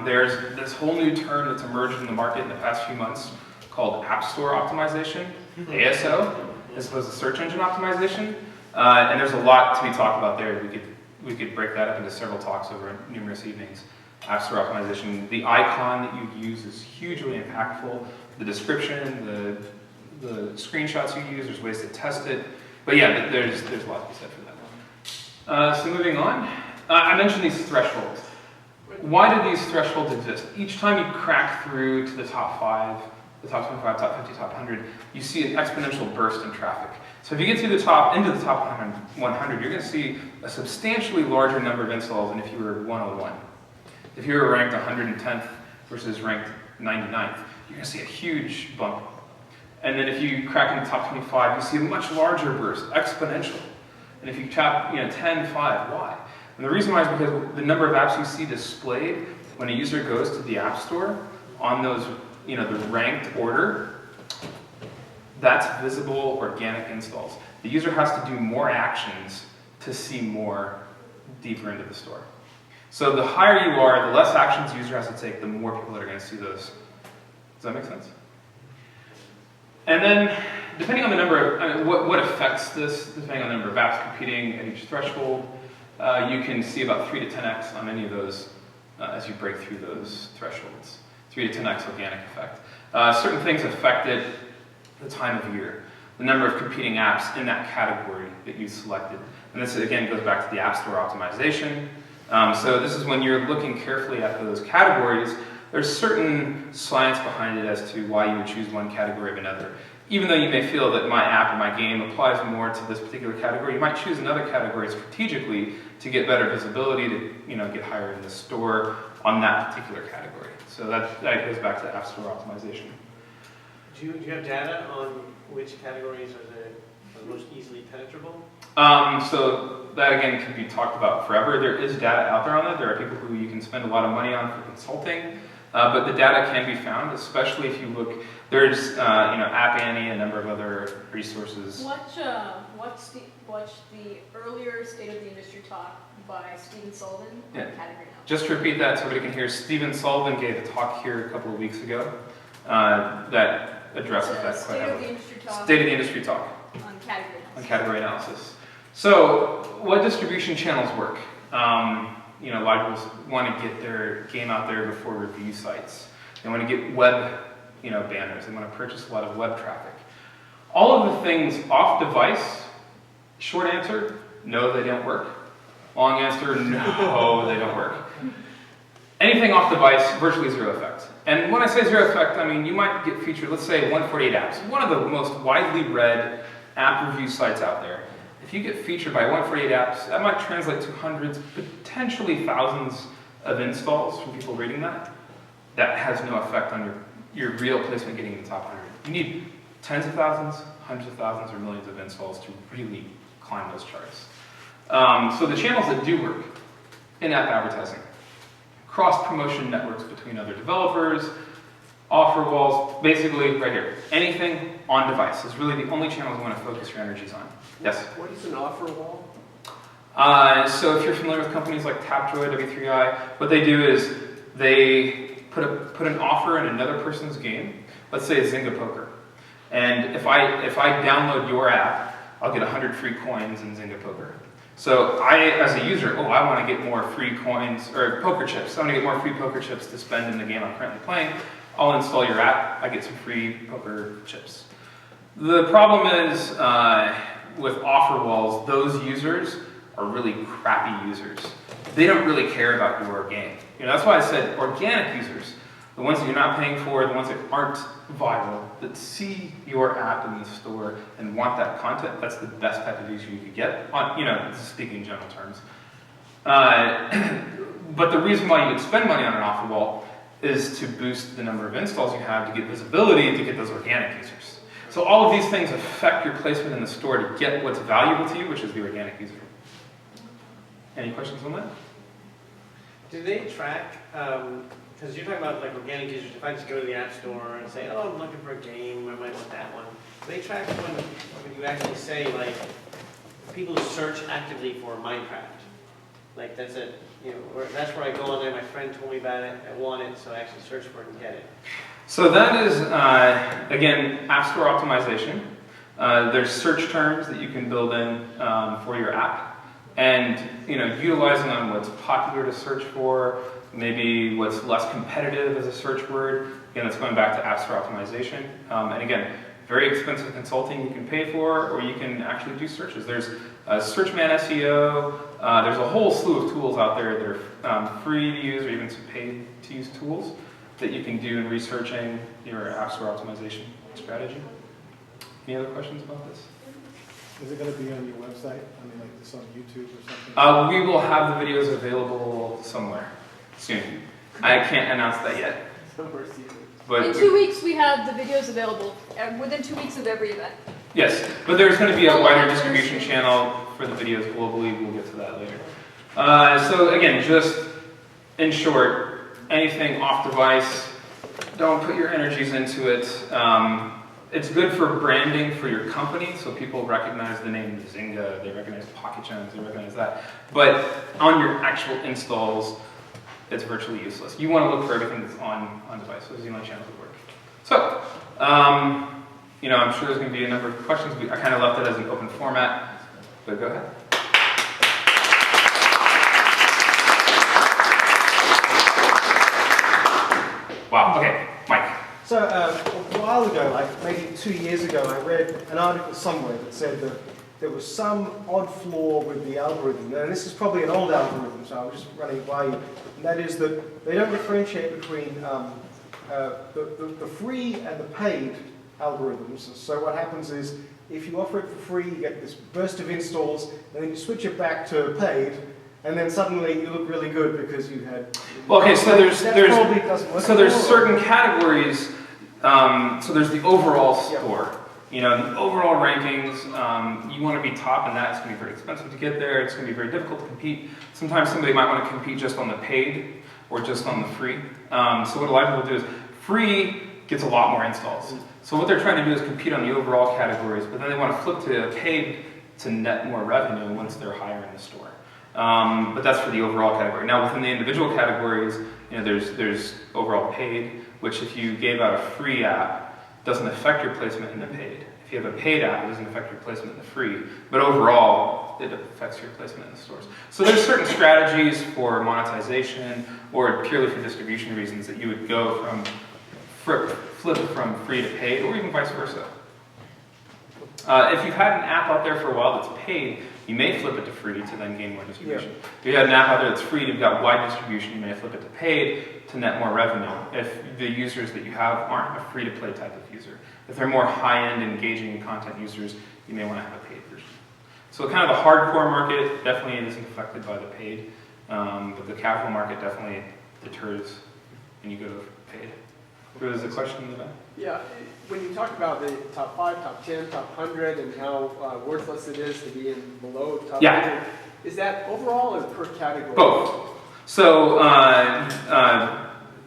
There's this whole new term that's emerged in the market in the past few months called App Store Optimization, ASO, as opposed to search engine optimization. And there's a lot to be talked about there. We could break that up into several talks over numerous evenings. App Store optimization, the icon that you use is hugely impactful. The description, the screenshots you use, there's ways to test it. But yeah, there's a lot to be said for that. So moving on, I mentioned these thresholds. Why do these thresholds exist? Each time you crack through to the top 5, the top 25, top 50, top 100, you see an exponential burst in traffic. So if you get to the top, into the top 100, you're going to see a substantially larger number of installs than if you were 101. If you were ranked 110th versus ranked 99th, you're going to see a huge bump. And then if you crack in the top 25, you see a much larger burst, exponential. And if you tap 10, 5, why? And the reason why is because the number of apps you see displayed when a user goes to the App Store on those, the ranked order, that's visible organic installs. The user has to do more actions to see more deeper into the store. So the higher you are, the less actions the user has to take, the more people that are going to see those. Does that make sense? And then, depending on the number of, what affects this, depending on the number of apps competing at each threshold, you can see about 3 to 10x on any of those as you break through those thresholds. 3 to 10x organic effect. Certain things affect it, the time of year, the number of competing apps in that category that you selected. And this, again, goes back to the App Store optimization. So this is when you're looking carefully at those categories, there's certain science behind it as to why you would choose one category of another. Even though you may feel that my app or my game applies more to this particular category, you might choose another category strategically to get better visibility, to get higher in the store on that particular category. So that goes back to App Store optimization. Do you have data on which categories are the most easily penetrable? So that, again, can be talked about forever. There is data out there on that. There are people who you can spend a lot of money on for consulting. But the data can be found, especially if you look. There's, App Annie, a number of other resources. Watch the earlier State of the Industry talk by Stephen Sullivan on category analysis. Just to repeat that so everybody can hear, Stephen Sullivan gave a talk here a couple of weeks ago that addresses that quite heavily. State of the Industry talk on category analysis. So, what distribution channels work? A lot of people want to get their game out there before review sites. They want to get web, banners. They want to purchase a lot of web traffic. All of the things off device, short answer, no, they don't work. Long answer, no, they don't work. Anything off device, virtually zero effect. And when I say zero effect, I mean you might get featured, let's say 148 apps, one of the most widely read app review sites out there. If you get featured by 148 apps, that might translate to hundreds, potentially thousands of installs from people reading that. That has no effect on your real placement getting in the top 100. You need tens of thousands, hundreds of thousands, or millions of installs to really climb those charts. So the channels that do work, in-app advertising, cross-promotion networks between other developers, offer walls, basically right here. Anything on device is really the only channels you want to focus your energies on. Yes? What is an offer wall? So if you're familiar with companies like Tapjoy, W3I, what they do is they put an offer in another person's game let's say it's Zynga Poker. And if I download your app, I'll get 100 free coins in Zynga Poker. So I, as a user, I want to get more free coins, or poker chips. I want to get more free poker chips to spend in the game I'm currently playing. I'll install your app, I get some free poker chips. The problem is, with offer walls, those users are really crappy users. They don't really care about your game. That's why I said organic users, the ones that you're not paying for, the ones that aren't viral, that see your app in the store and want that content, that's the best type of user you could get, speaking in general terms. But the reason why you would spend money on an offer wall is to boost the number of installs you have, to get visibility, to get those organic users. So all of these things affect your placement in the store to get what's valuable to you, which is the organic user. Any questions on that? Do they track, because you're talking about like organic users, if I just go to the App Store and say, oh, I'm looking for a game, I might want that one. Do they track when you actually say like, people who search actively for Minecraft? Like that's it, that's where I go on there, my friend told me about it, I want it, so I actually search for it and get it. So that is, again, App Store optimization. There's search terms that you can build in for your app. And utilizing on what's popular to search for, maybe what's less competitive as a search word. Again, that's going back to App Store optimization. And again, very expensive consulting you can pay for, or you can actually do searches. There's Searchman SEO. There's a whole slew of tools out there that are free to use, or even some paid to use tools that you can do in researching your App Store optimization strategy. Any other questions about this? Is it going to be on your website? I mean, like this on YouTube or something? We will have the videos available somewhere soon. I can't announce that yet. But in 2 weeks, we have the videos available within 2 weeks of every event. Yes, but there's going to be a wider distribution channel for the videos globally. We'll get to that later. So again, just in short, anything off device, don't put your energies into it. It's good for branding for your company, so people recognize the name Zynga, they recognize Pocket Gems, they recognize that. But on your actual installs, it's virtually useless. You want to look for everything that's on device, so the only channel to work. So, I'm sure there's going to be a number of questions. I kind of left it as an open format, but go ahead. Wow, okay, Mike. So a while ago, like maybe 2 years ago, I read an article somewhere that said that there was some odd flaw with the algorithm. Now, this is probably an old algorithm, so I'm just running it by you. And that is that they don't differentiate between the free and the paid algorithms. So what happens is, if you offer it for free, you get this burst of installs, and then you switch it back to paid, and then suddenly you look really good because you had. Well, okay, so there's certain categories. So there's the overall score. The overall rankings. You want to be top in that. It's going to be very expensive to get there. It's going to be very difficult to compete. Sometimes somebody might want to compete just on the paid or just on the free. So what a lot of people do is free gets a lot more installs. So what they're trying to do is compete on the overall categories, but then they want to flip to paid to net more revenue once they're higher in the store. But that's for the overall category. Now within the individual categories, there's overall paid, which if you gave out a free app, doesn't affect your placement in the paid. If you have a paid app, it doesn't affect your placement in the free. But overall, it affects your placement in the stores. So there's certain strategies for monetization or purely for distribution reasons that you would go from flip from free to paid, or even vice versa. If you've had an app out there for a while that's paid, you may flip it to free to then gain more distribution. Yeah. If you had an app out there that's free and you've got wide distribution, you may flip it to paid to net more revenue. If the users that you have aren't a free-to-play type of user. If they're more high-end, engaging content users, you may want to have a paid version. So kind of the hardcore market definitely isn't affected by the paid, but the casual market definitely deters when you go to paid. There was a question in the back? Yeah, when you talk about the top 5, top 10, top 100, and how worthless it is to be in below top 100, is that overall or per category? Both. So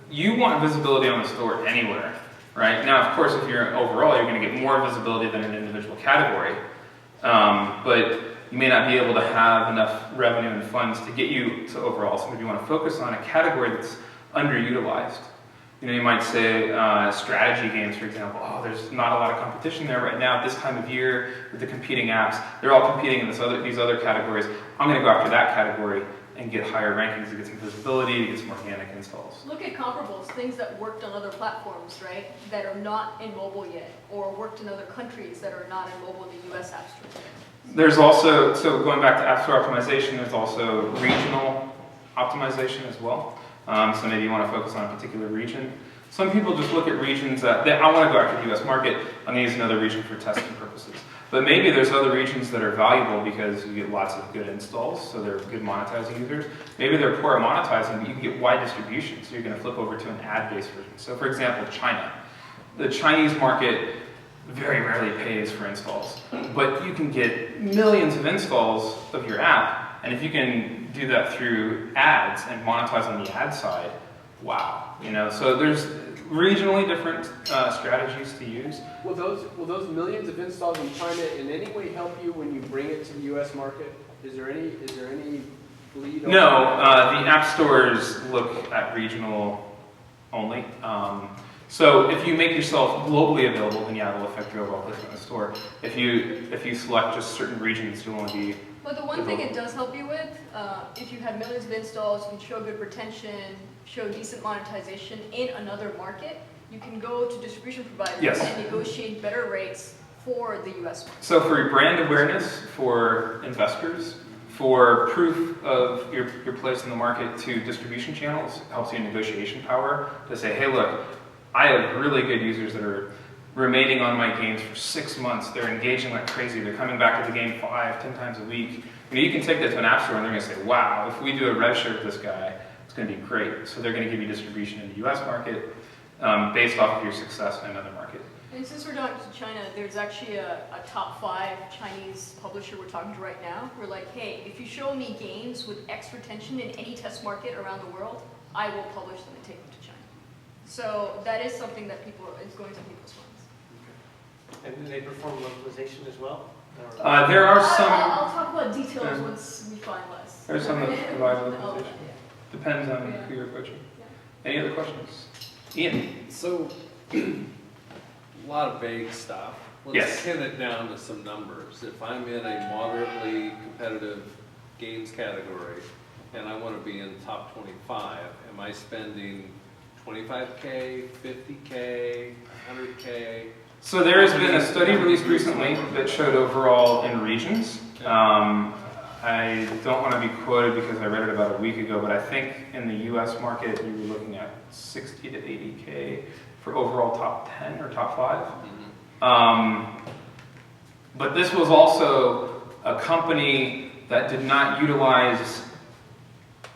you want visibility on the store anywhere, right? Now, of course, if you're overall, you're going to get more visibility than an individual category, but you may not be able to have enough revenue and funds to get you to overall. So maybe you want to focus on a category that's underutilized. You might say strategy games, for example. Oh, there's not a lot of competition there right now at this time of year with the competing apps. They're all competing in these other categories. I'm going to go after that category and get higher rankings to get some visibility, to get some organic installs. Look at comparables, things that worked on other platforms, right, that are not in mobile yet, or worked in other countries that are not in mobile in the US App Store. There's also, so going back to App Store optimization, there's also regional optimization as well. So maybe you want to focus on a particular region. Some people just look at regions that I want to go after the US market, I'm going to use another region for testing purposes. But maybe there's other regions that are valuable because you get lots of good installs, so they're good monetizing users. Maybe they're poor at monetizing, but you can get wide distribution, so you're going to flip over to an ad-based version. So for example, China. The Chinese market very rarely pays for installs, but you can get millions of installs of your app, and if you can do that through ads and monetize on the ad side, wow. So there's regionally different strategies to use. Will those millions of installs in China in any way help you when you bring it to the U.S. market? Is there any bleed? No, the app stores look at regional only. So if you make yourself globally available, then yeah, it'll affect your overall placement in the store. If you select just certain regions, you'll only be. But the one thing it does help you with, if you have millions of installs, you can show good retention, show decent monetization in another market, you can go to distribution providers and negotiate better rates for the US market. So for brand awareness, for investors, for proof of your place in the market to distribution channels, helps you in negotiation power to say, hey look, I have really good users that are remaining on my games for 6 months. They're engaging like crazy. They're coming back to the game 5, 10 times a week. You can take that to an app store and they're going to say, wow, if we do a rev share with this guy, it's going to be great. So they're going to give you distribution in the US market based off of your success in another market. And since we're talking to China, there's actually a top 5 Chinese publisher we're talking to right now. We're like, hey, if you show me games with X retention in any test market around the world, I will publish them and take them to China. So that is something that is going to people's minds. And do they perform localization as well? There are some. I'll talk about details once we finalize. There are some that provide localization. Depends on who you're approaching. Any other questions? Ian? So, a lot of vague stuff. Let's pin it down to some numbers. If I'm in a moderately competitive games category and I want to be in the top 25, am I spending 25K, 50K, 100K? So there has been a study released recently that showed overall in regions. I don't want to be quoted because I read it about a week ago, but I think in the US market you were looking at 60 to 80K for overall top 10 or top 5. But this was also a company that did not utilize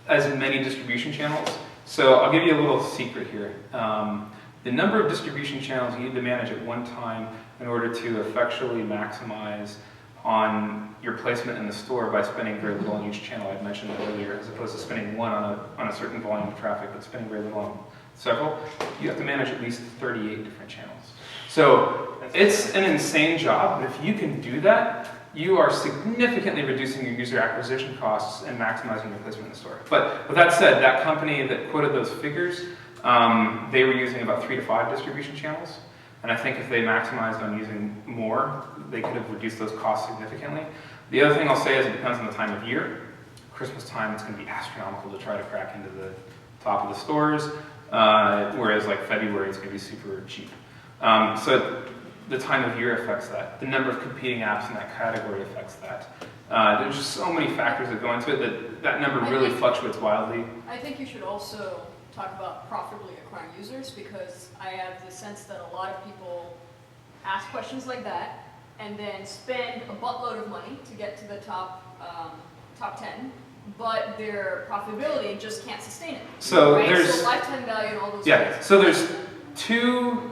as many distribution channels. So I'll give you a little secret here. The number of distribution channels you need to manage at one time in order to effectually maximize on your placement in the store by spending very little on each channel I'd mentioned earlier, as opposed to spending one on a certain volume of traffic, but spending very little on several, you have to manage at least 38 different channels. So it's an insane job, but if you can do that, you are significantly reducing your user acquisition costs and maximizing your placement in the store. But with that said, that company that quoted those figures, they were using about 3 to 5 distribution channels. And I think if they maximized on using more, they could have reduced those costs significantly. The other thing I'll say is it depends on the time of year. Christmas time, it's going to be astronomical to try to crack into the top of the stores, whereas like February, it's going to be super cheap. So the time of year affects that. The number of competing apps in that category affects that. There's just so many factors that go into it that number really fluctuates wildly. I think you should also talk about profitably acquiring users, because I have the sense that a lot of people ask questions like that and then spend a buttload of money to get to the top 10, but their profitability just can't sustain it. So right? there's so lifetime value and all those things. So there's 2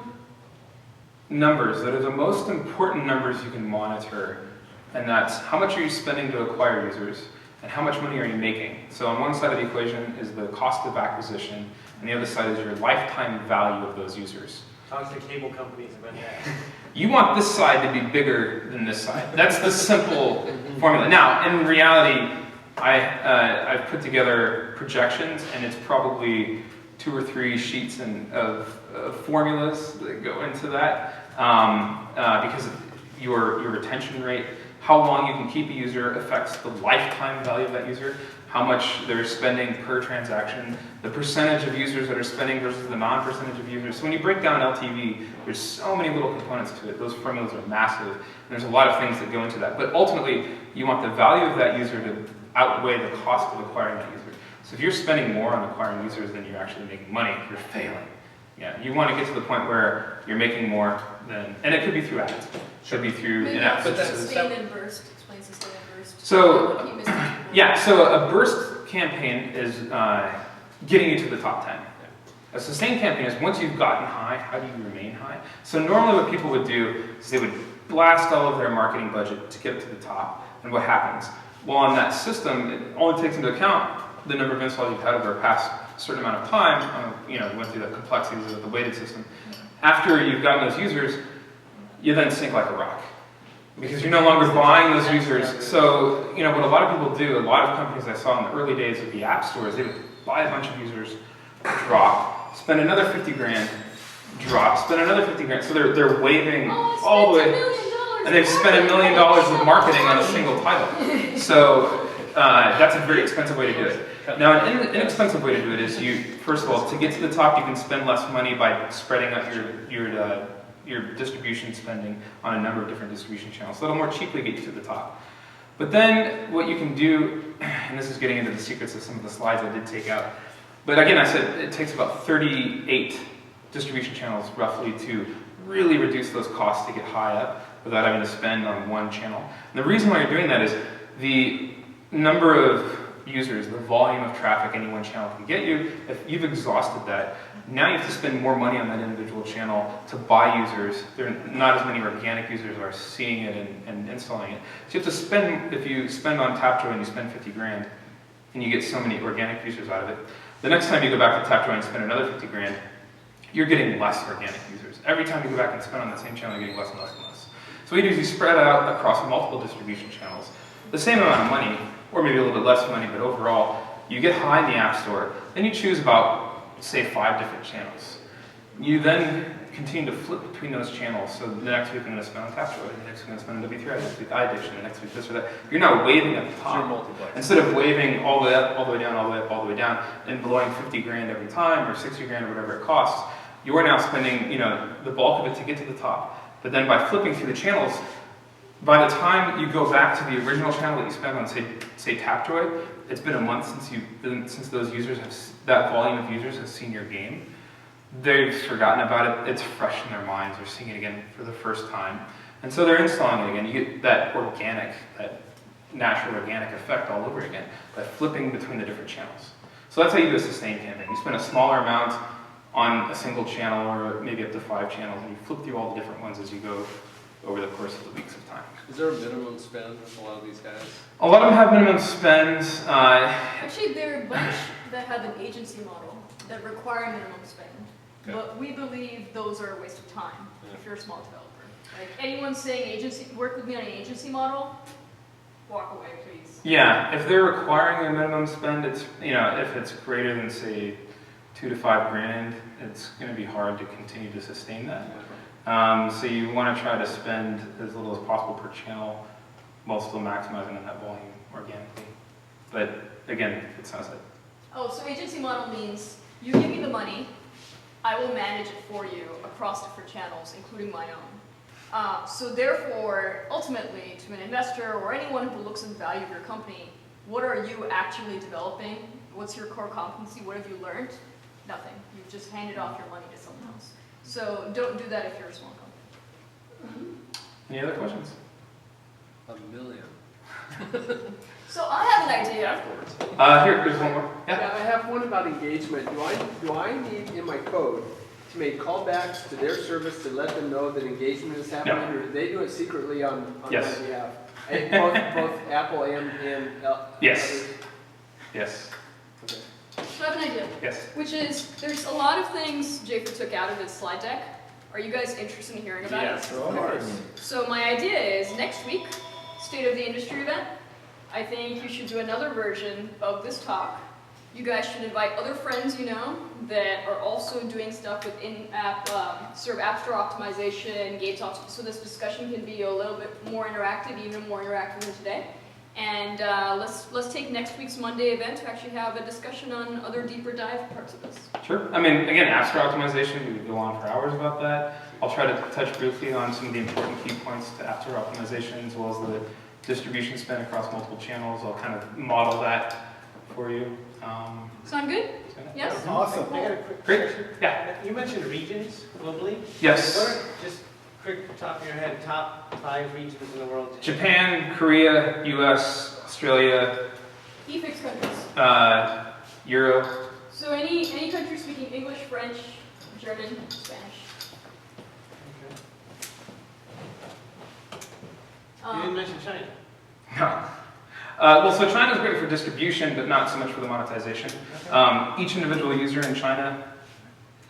numbers that are the most important numbers you can monitor, and that's how much are you spending to acquire users and how much money are you making. So on one side of the equation is the cost of acquisition, and the other side is your lifetime value of those users. Talk to cable companies about that. You want this side to be bigger than this side. That's the simple formula. Now, in reality, I've put together projections, and it's probably 2 or 3 sheets of formulas that go into that because your retention rate, how long you can keep a user affects the lifetime value of that user, how much they're spending per transaction, the percentage of users that are spending versus the non-percentage of users. So when you break down LTV, there's so many little components to it. Those formulas are massive, and there's a lot of things that go into that. But ultimately, you want the value of that user to outweigh the cost of acquiring that user. So if you're spending more on acquiring users than you're actually making money, you're failing. Yeah, you want to get to the point where you're making more than, and it could be through ads, it could be through in-app purchases. Sustain and burst, explain sustain and burst. So, yeah, so a burst campaign is getting you to the top 10. A sustain campaign is once you've gotten high, how do you remain high? So normally what people would do is they would blast all of their marketing budget to get to the top, and what happens? Well, on that system, it only takes into account the number of installs you've had over a past certain amount of time. Went through the complexities of the weighted system. After you've gotten those users, you then sink like a rock because you're no longer buying those users. So, what a lot of people do, a lot of companies I saw in the early days of the app stores, they would buy a bunch of users, drop, spend another 50 grand, drop, spend another 50 grand. So they're waving all the way, and they've spent $1 million of marketing on a single title. So that's a very expensive way to do it. Now, an inexpensive way to do it is first of all, to get to the top, you can spend less money by spreading out your distribution spending on a number of different distribution channels. So that'll more cheaply get you to the top. But then what you can do, and this is getting into the secrets of some of the slides I did take out, but again, I said it takes about 38 distribution channels roughly to really reduce those costs to get high up without having to spend on one channel. And the reason why you're doing that is the number of users, the volume of traffic any one channel can get you, if you've exhausted that, now you have to spend more money on that individual channel to buy users. There are not as many organic users are seeing it and installing it. So you have to spend, if you spend on Tapjoy and you spend 50 grand, and you get so many organic users out of it, the next time you go back to Tapjoy and spend another 50 grand, you're getting less organic users. Every time you go back and spend on that same channel, you're getting less and less and less. So what you do is you spread out across multiple distribution channels, the same amount of money, or maybe a little bit less money, but overall, you get high in the App Store, then you choose about, say, 5 different channels. You then continue to flip between those channels. So the next week I'm going to spend on Tapjoy, the next week I'm going to spend on W3I, the next week iAddiction, the next week this or that. You're now waving at the top. Instead of waving all the way up, all the way down, all the way up, all the way down, and blowing 50 grand every time, or 60 grand, or whatever it costs, you're now spending, the bulk of it to get to the top. But then by flipping through the channels, by the time you go back to the original channel that you spent on, say Tapjoy, it's been a month since those users that volume of users has seen your game. They've forgotten about it. It's fresh in their minds. They're seeing it again for the first time, and so they're installing it again. You get that natural organic effect all over again by flipping between the different channels. So that's how you do a sustain campaign. You spend a smaller amount on a single channel, or maybe up to 5 channels, and you flip through all the different ones as you go over the course of the weeks of time. Is there a minimum spend with a lot of these guys? A lot of them have minimum spends. Actually, there are a bunch that have an agency model that require minimum spend. Okay. But we believe those are a waste of time if you're a small developer. Like anyone saying work with me on an agency model, walk away, please. Yeah, if they're requiring a minimum spend, it's if it's greater than say 2 to 5 grand, it's going to be hard to continue to sustain that. So you want to try to spend as little as possible per channel while still maximizing on that volume organically. But again, it sounds like. Oh, so agency model means you give me the money, I will manage it for you across different channels, including my own. So therefore, ultimately, to an investor or anyone who looks at the value of your company, what are you actually developing? What's your core competency? What have you learned? Nothing. You've just handed off your money to someone else. So don't do that if you're a small company. Any other questions? $1 million. So I have an idea. Here's one more. Yeah, I have one about engagement. Do I need in my code to make callbacks to their service to let them know that engagement is happening, or do they do it secretly on Yes. my behalf? And both Apple and Yes. others? Yes. Okay. So I have an idea. Yes. Which is, there's a lot of things Japheth took out of his slide deck. Are you guys interested in hearing about it? Yes, of course. So my idea is, next week, State of the Industry event, I think you should do another version of this talk You guys should invite other friends you know that are also doing stuff with in-app, sort of app store optimization, game talks, so this discussion can be a little bit more interactive, even more interactive than today. And let's take next week's Monday event to actually have a discussion on other deeper dive parts of this. Sure. I mean, again, app store optimization, we could go on for hours about that. I'll try to touch briefly on some of the important key points to app store optimization, as well as the distribution spend across multiple channels. I'll kind of model that for you. Sound good? Yes? Awesome. I got a quick Great. question. Yeah. You mentioned regions globally. Yes. What are, just quick top of your head, top 5 regions in the world? Japan, Korea, US, Australia, EFIX countries. Euro. So any country speaking English, French, German, Spanish. You didn't mention China. No. Well, so China's great for distribution, but not so much for the monetization. Each individual user in China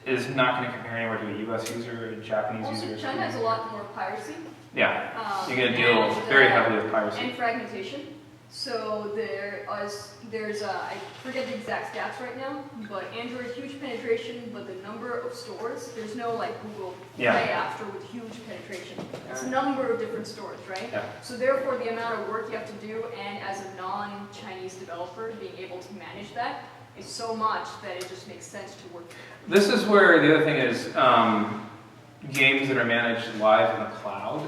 is not going to compare anywhere to a US user or a Japanese Also, user. China has a lot more piracy. Yeah, you're going to deal very heavily with piracy. And fragmentation. So there's I forget the exact stats right now, but Android huge penetration, but the number of stores, there's no like Google Play App Store with huge penetration. It's a number of different stores, right? Yeah. So therefore the amount of work you have to do, and as a non-Chinese developer, being able to manage that is so much that it just makes sense to work. This is where the other thing is, games that are managed live in the cloud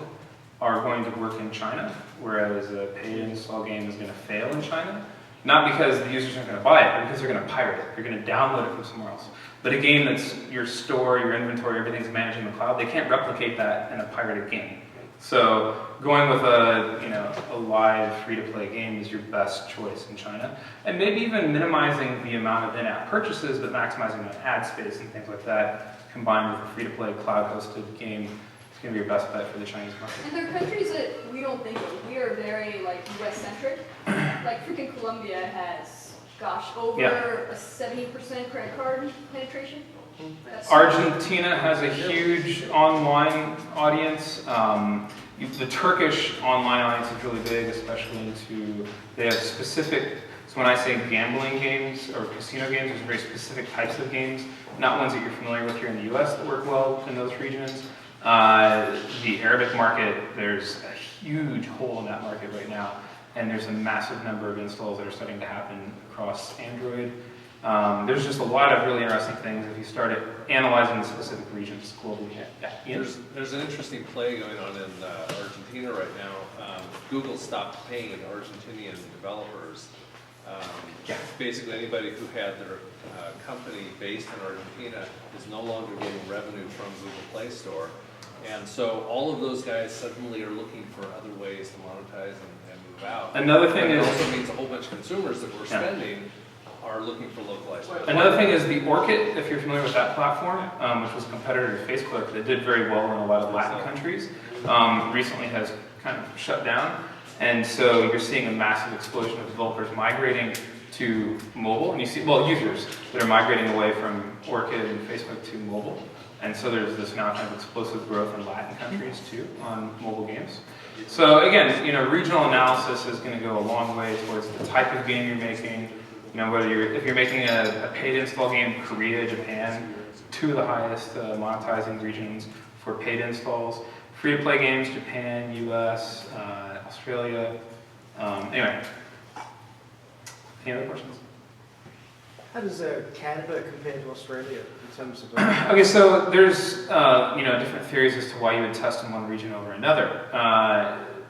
are going to work in China, whereas a paid install game is going to fail in China. Not because the users aren't going to buy it, but because they're going to pirate it. They're going to download it from somewhere else. But a game that's your store, your inventory, everything's managed in the cloud, they can't replicate that in a pirated game. So going with a live free-to-play game is your best choice in China. And maybe even minimizing the amount of in-app purchases, but maximizing the ad space and things like that, combined with a free-to-play cloud-hosted game, is going to be your best bet for the Chinese market. And there are countries that we don't think of. We are very like US-centric. Like freaking Colombia has, gosh, over a 70% credit card penetration. That's Argentina has a huge online audience. The Turkish online audience is really big, especially they have specific, so when I say gambling games or casino games, there's very specific types of games, not ones that you're familiar with here in the US that work well in those regions. The Arabic market, there's a huge hole in that market right now, and there's a massive number of installs that are starting to happen across Android. There's just a lot of really interesting things if you started analyzing the specific regions globally. Yeah. There's an interesting play going on in Argentina right now. Google stopped paying Argentinian developers. Basically, anybody who had their company based in Argentina is no longer getting revenue from Google Play Store. And so all of those guys suddenly are looking for other ways to monetize and move out. Another thing it is, also means a whole bunch of consumers that we're spending are looking for localized. Another thing is the Orchid, if you're familiar with that platform, which was a competitor to Facebook that did very well in a lot of Latin countries, recently has kind of shut down. And so you're seeing a massive explosion of developers migrating to mobile. And you see, users that are migrating away from Orchid and Facebook to mobile. And so there's this now kind of explosive growth in Latin countries too on mobile games. So again, regional analysis is going to go a long way towards the type of game you're making. If you're making a paid install game, Korea, Japan, two of the highest monetizing regions for paid installs. Free-to-play games, Japan, US, Australia. Anyway, any other questions? How does Canada compare to Australia in terms of? Okay, so there's different theories as to why you would test in one region over another.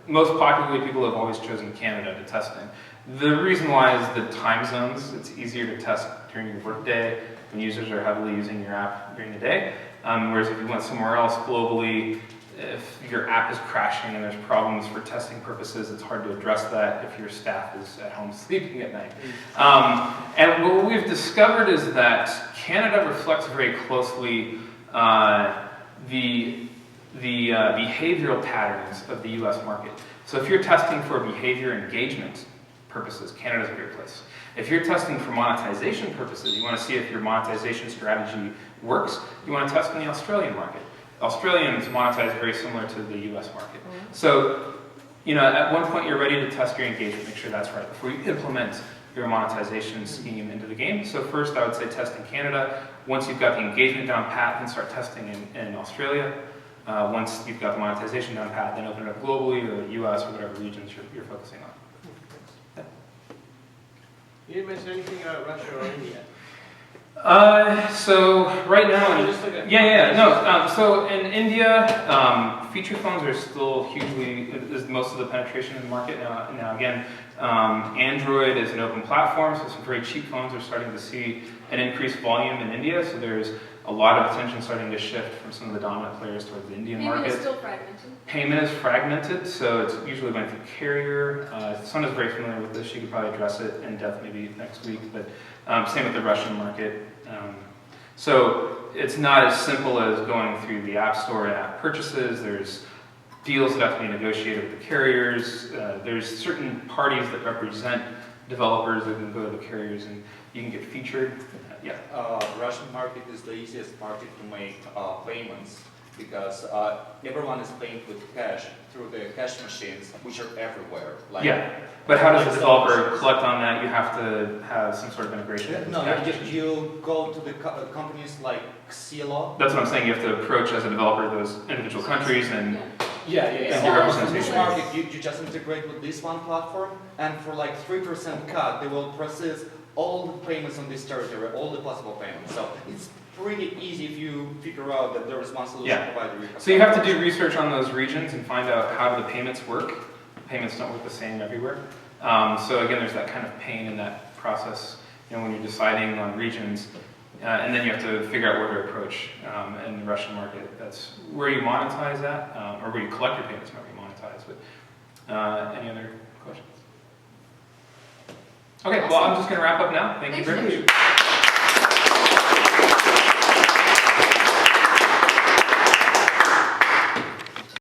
Most popularly, people have always chosen Canada to test in. The reason why is the time zones. It's easier to test during your workday when users are heavily using your app during the day. Whereas if you went somewhere else globally, if your app is crashing and there's problems for testing purposes, it's hard to address that if your staff is at home sleeping at night. And what we've discovered is that Canada reflects very closely the behavioral patterns of the US market. So if you're testing for behavior engagement purposes, Canada's a great place. If you're testing for monetization purposes, you want to see if your monetization strategy works, you want to test in the Australian market. Australians monetize very similar to the US market. So at one point you're ready to test your engagement, make sure that's right before you implement your monetization scheme into the game. So first I would say test in Canada. Once you've got the engagement down pat, then start testing in Australia. Once you've got the monetization down pat, then open it up globally or US or whatever regions you're focusing on. You didn't mention anything about Russia or India. So right now, so in India, feature phones are still hugely, is most of the penetration in the market now. Now again, Android is an open platform, so some very cheap phones are starting to see an increased volume in India. So there's a lot of attention starting to shift from some of the dominant players towards the Indian market. Payment is still fragmented. Payment is fragmented, so it's usually going through carrier. Sonya's very familiar with this. She could probably address it in depth maybe next week, but same with the Russian market. So it's not as simple as going through the App Store and app purchases. There's deals that have to be negotiated with the carriers. There's certain parties that represent developers that can go to the carriers and you can get featured. Russian market is the easiest market to make payments because everyone is paying with cash through the cash machines, which are everywhere. But how does a developer collect on that? You have to have some sort of integration. No, you go to the companies like CCO. That's what I'm saying. You have to approach as a developer those individual countries and and your representation. market, you just integrate with this one platform, and for like 3% cut, they will process all the payments on this territory, all the possible payments. So it's pretty easy if you figure out that there is one solution provider. So you have to do research on those regions and find out how do the payments work. Payments don't work the same everywhere. So again, there's that kind of pain in that process, when you're deciding on regions, and then you have to figure out where to approach. In the Russian market, that's where you monetize that, or where you collect your payments, not where you monetize. But any other questions? Okay, well, I'm just going to wrap up now. Thank you very much.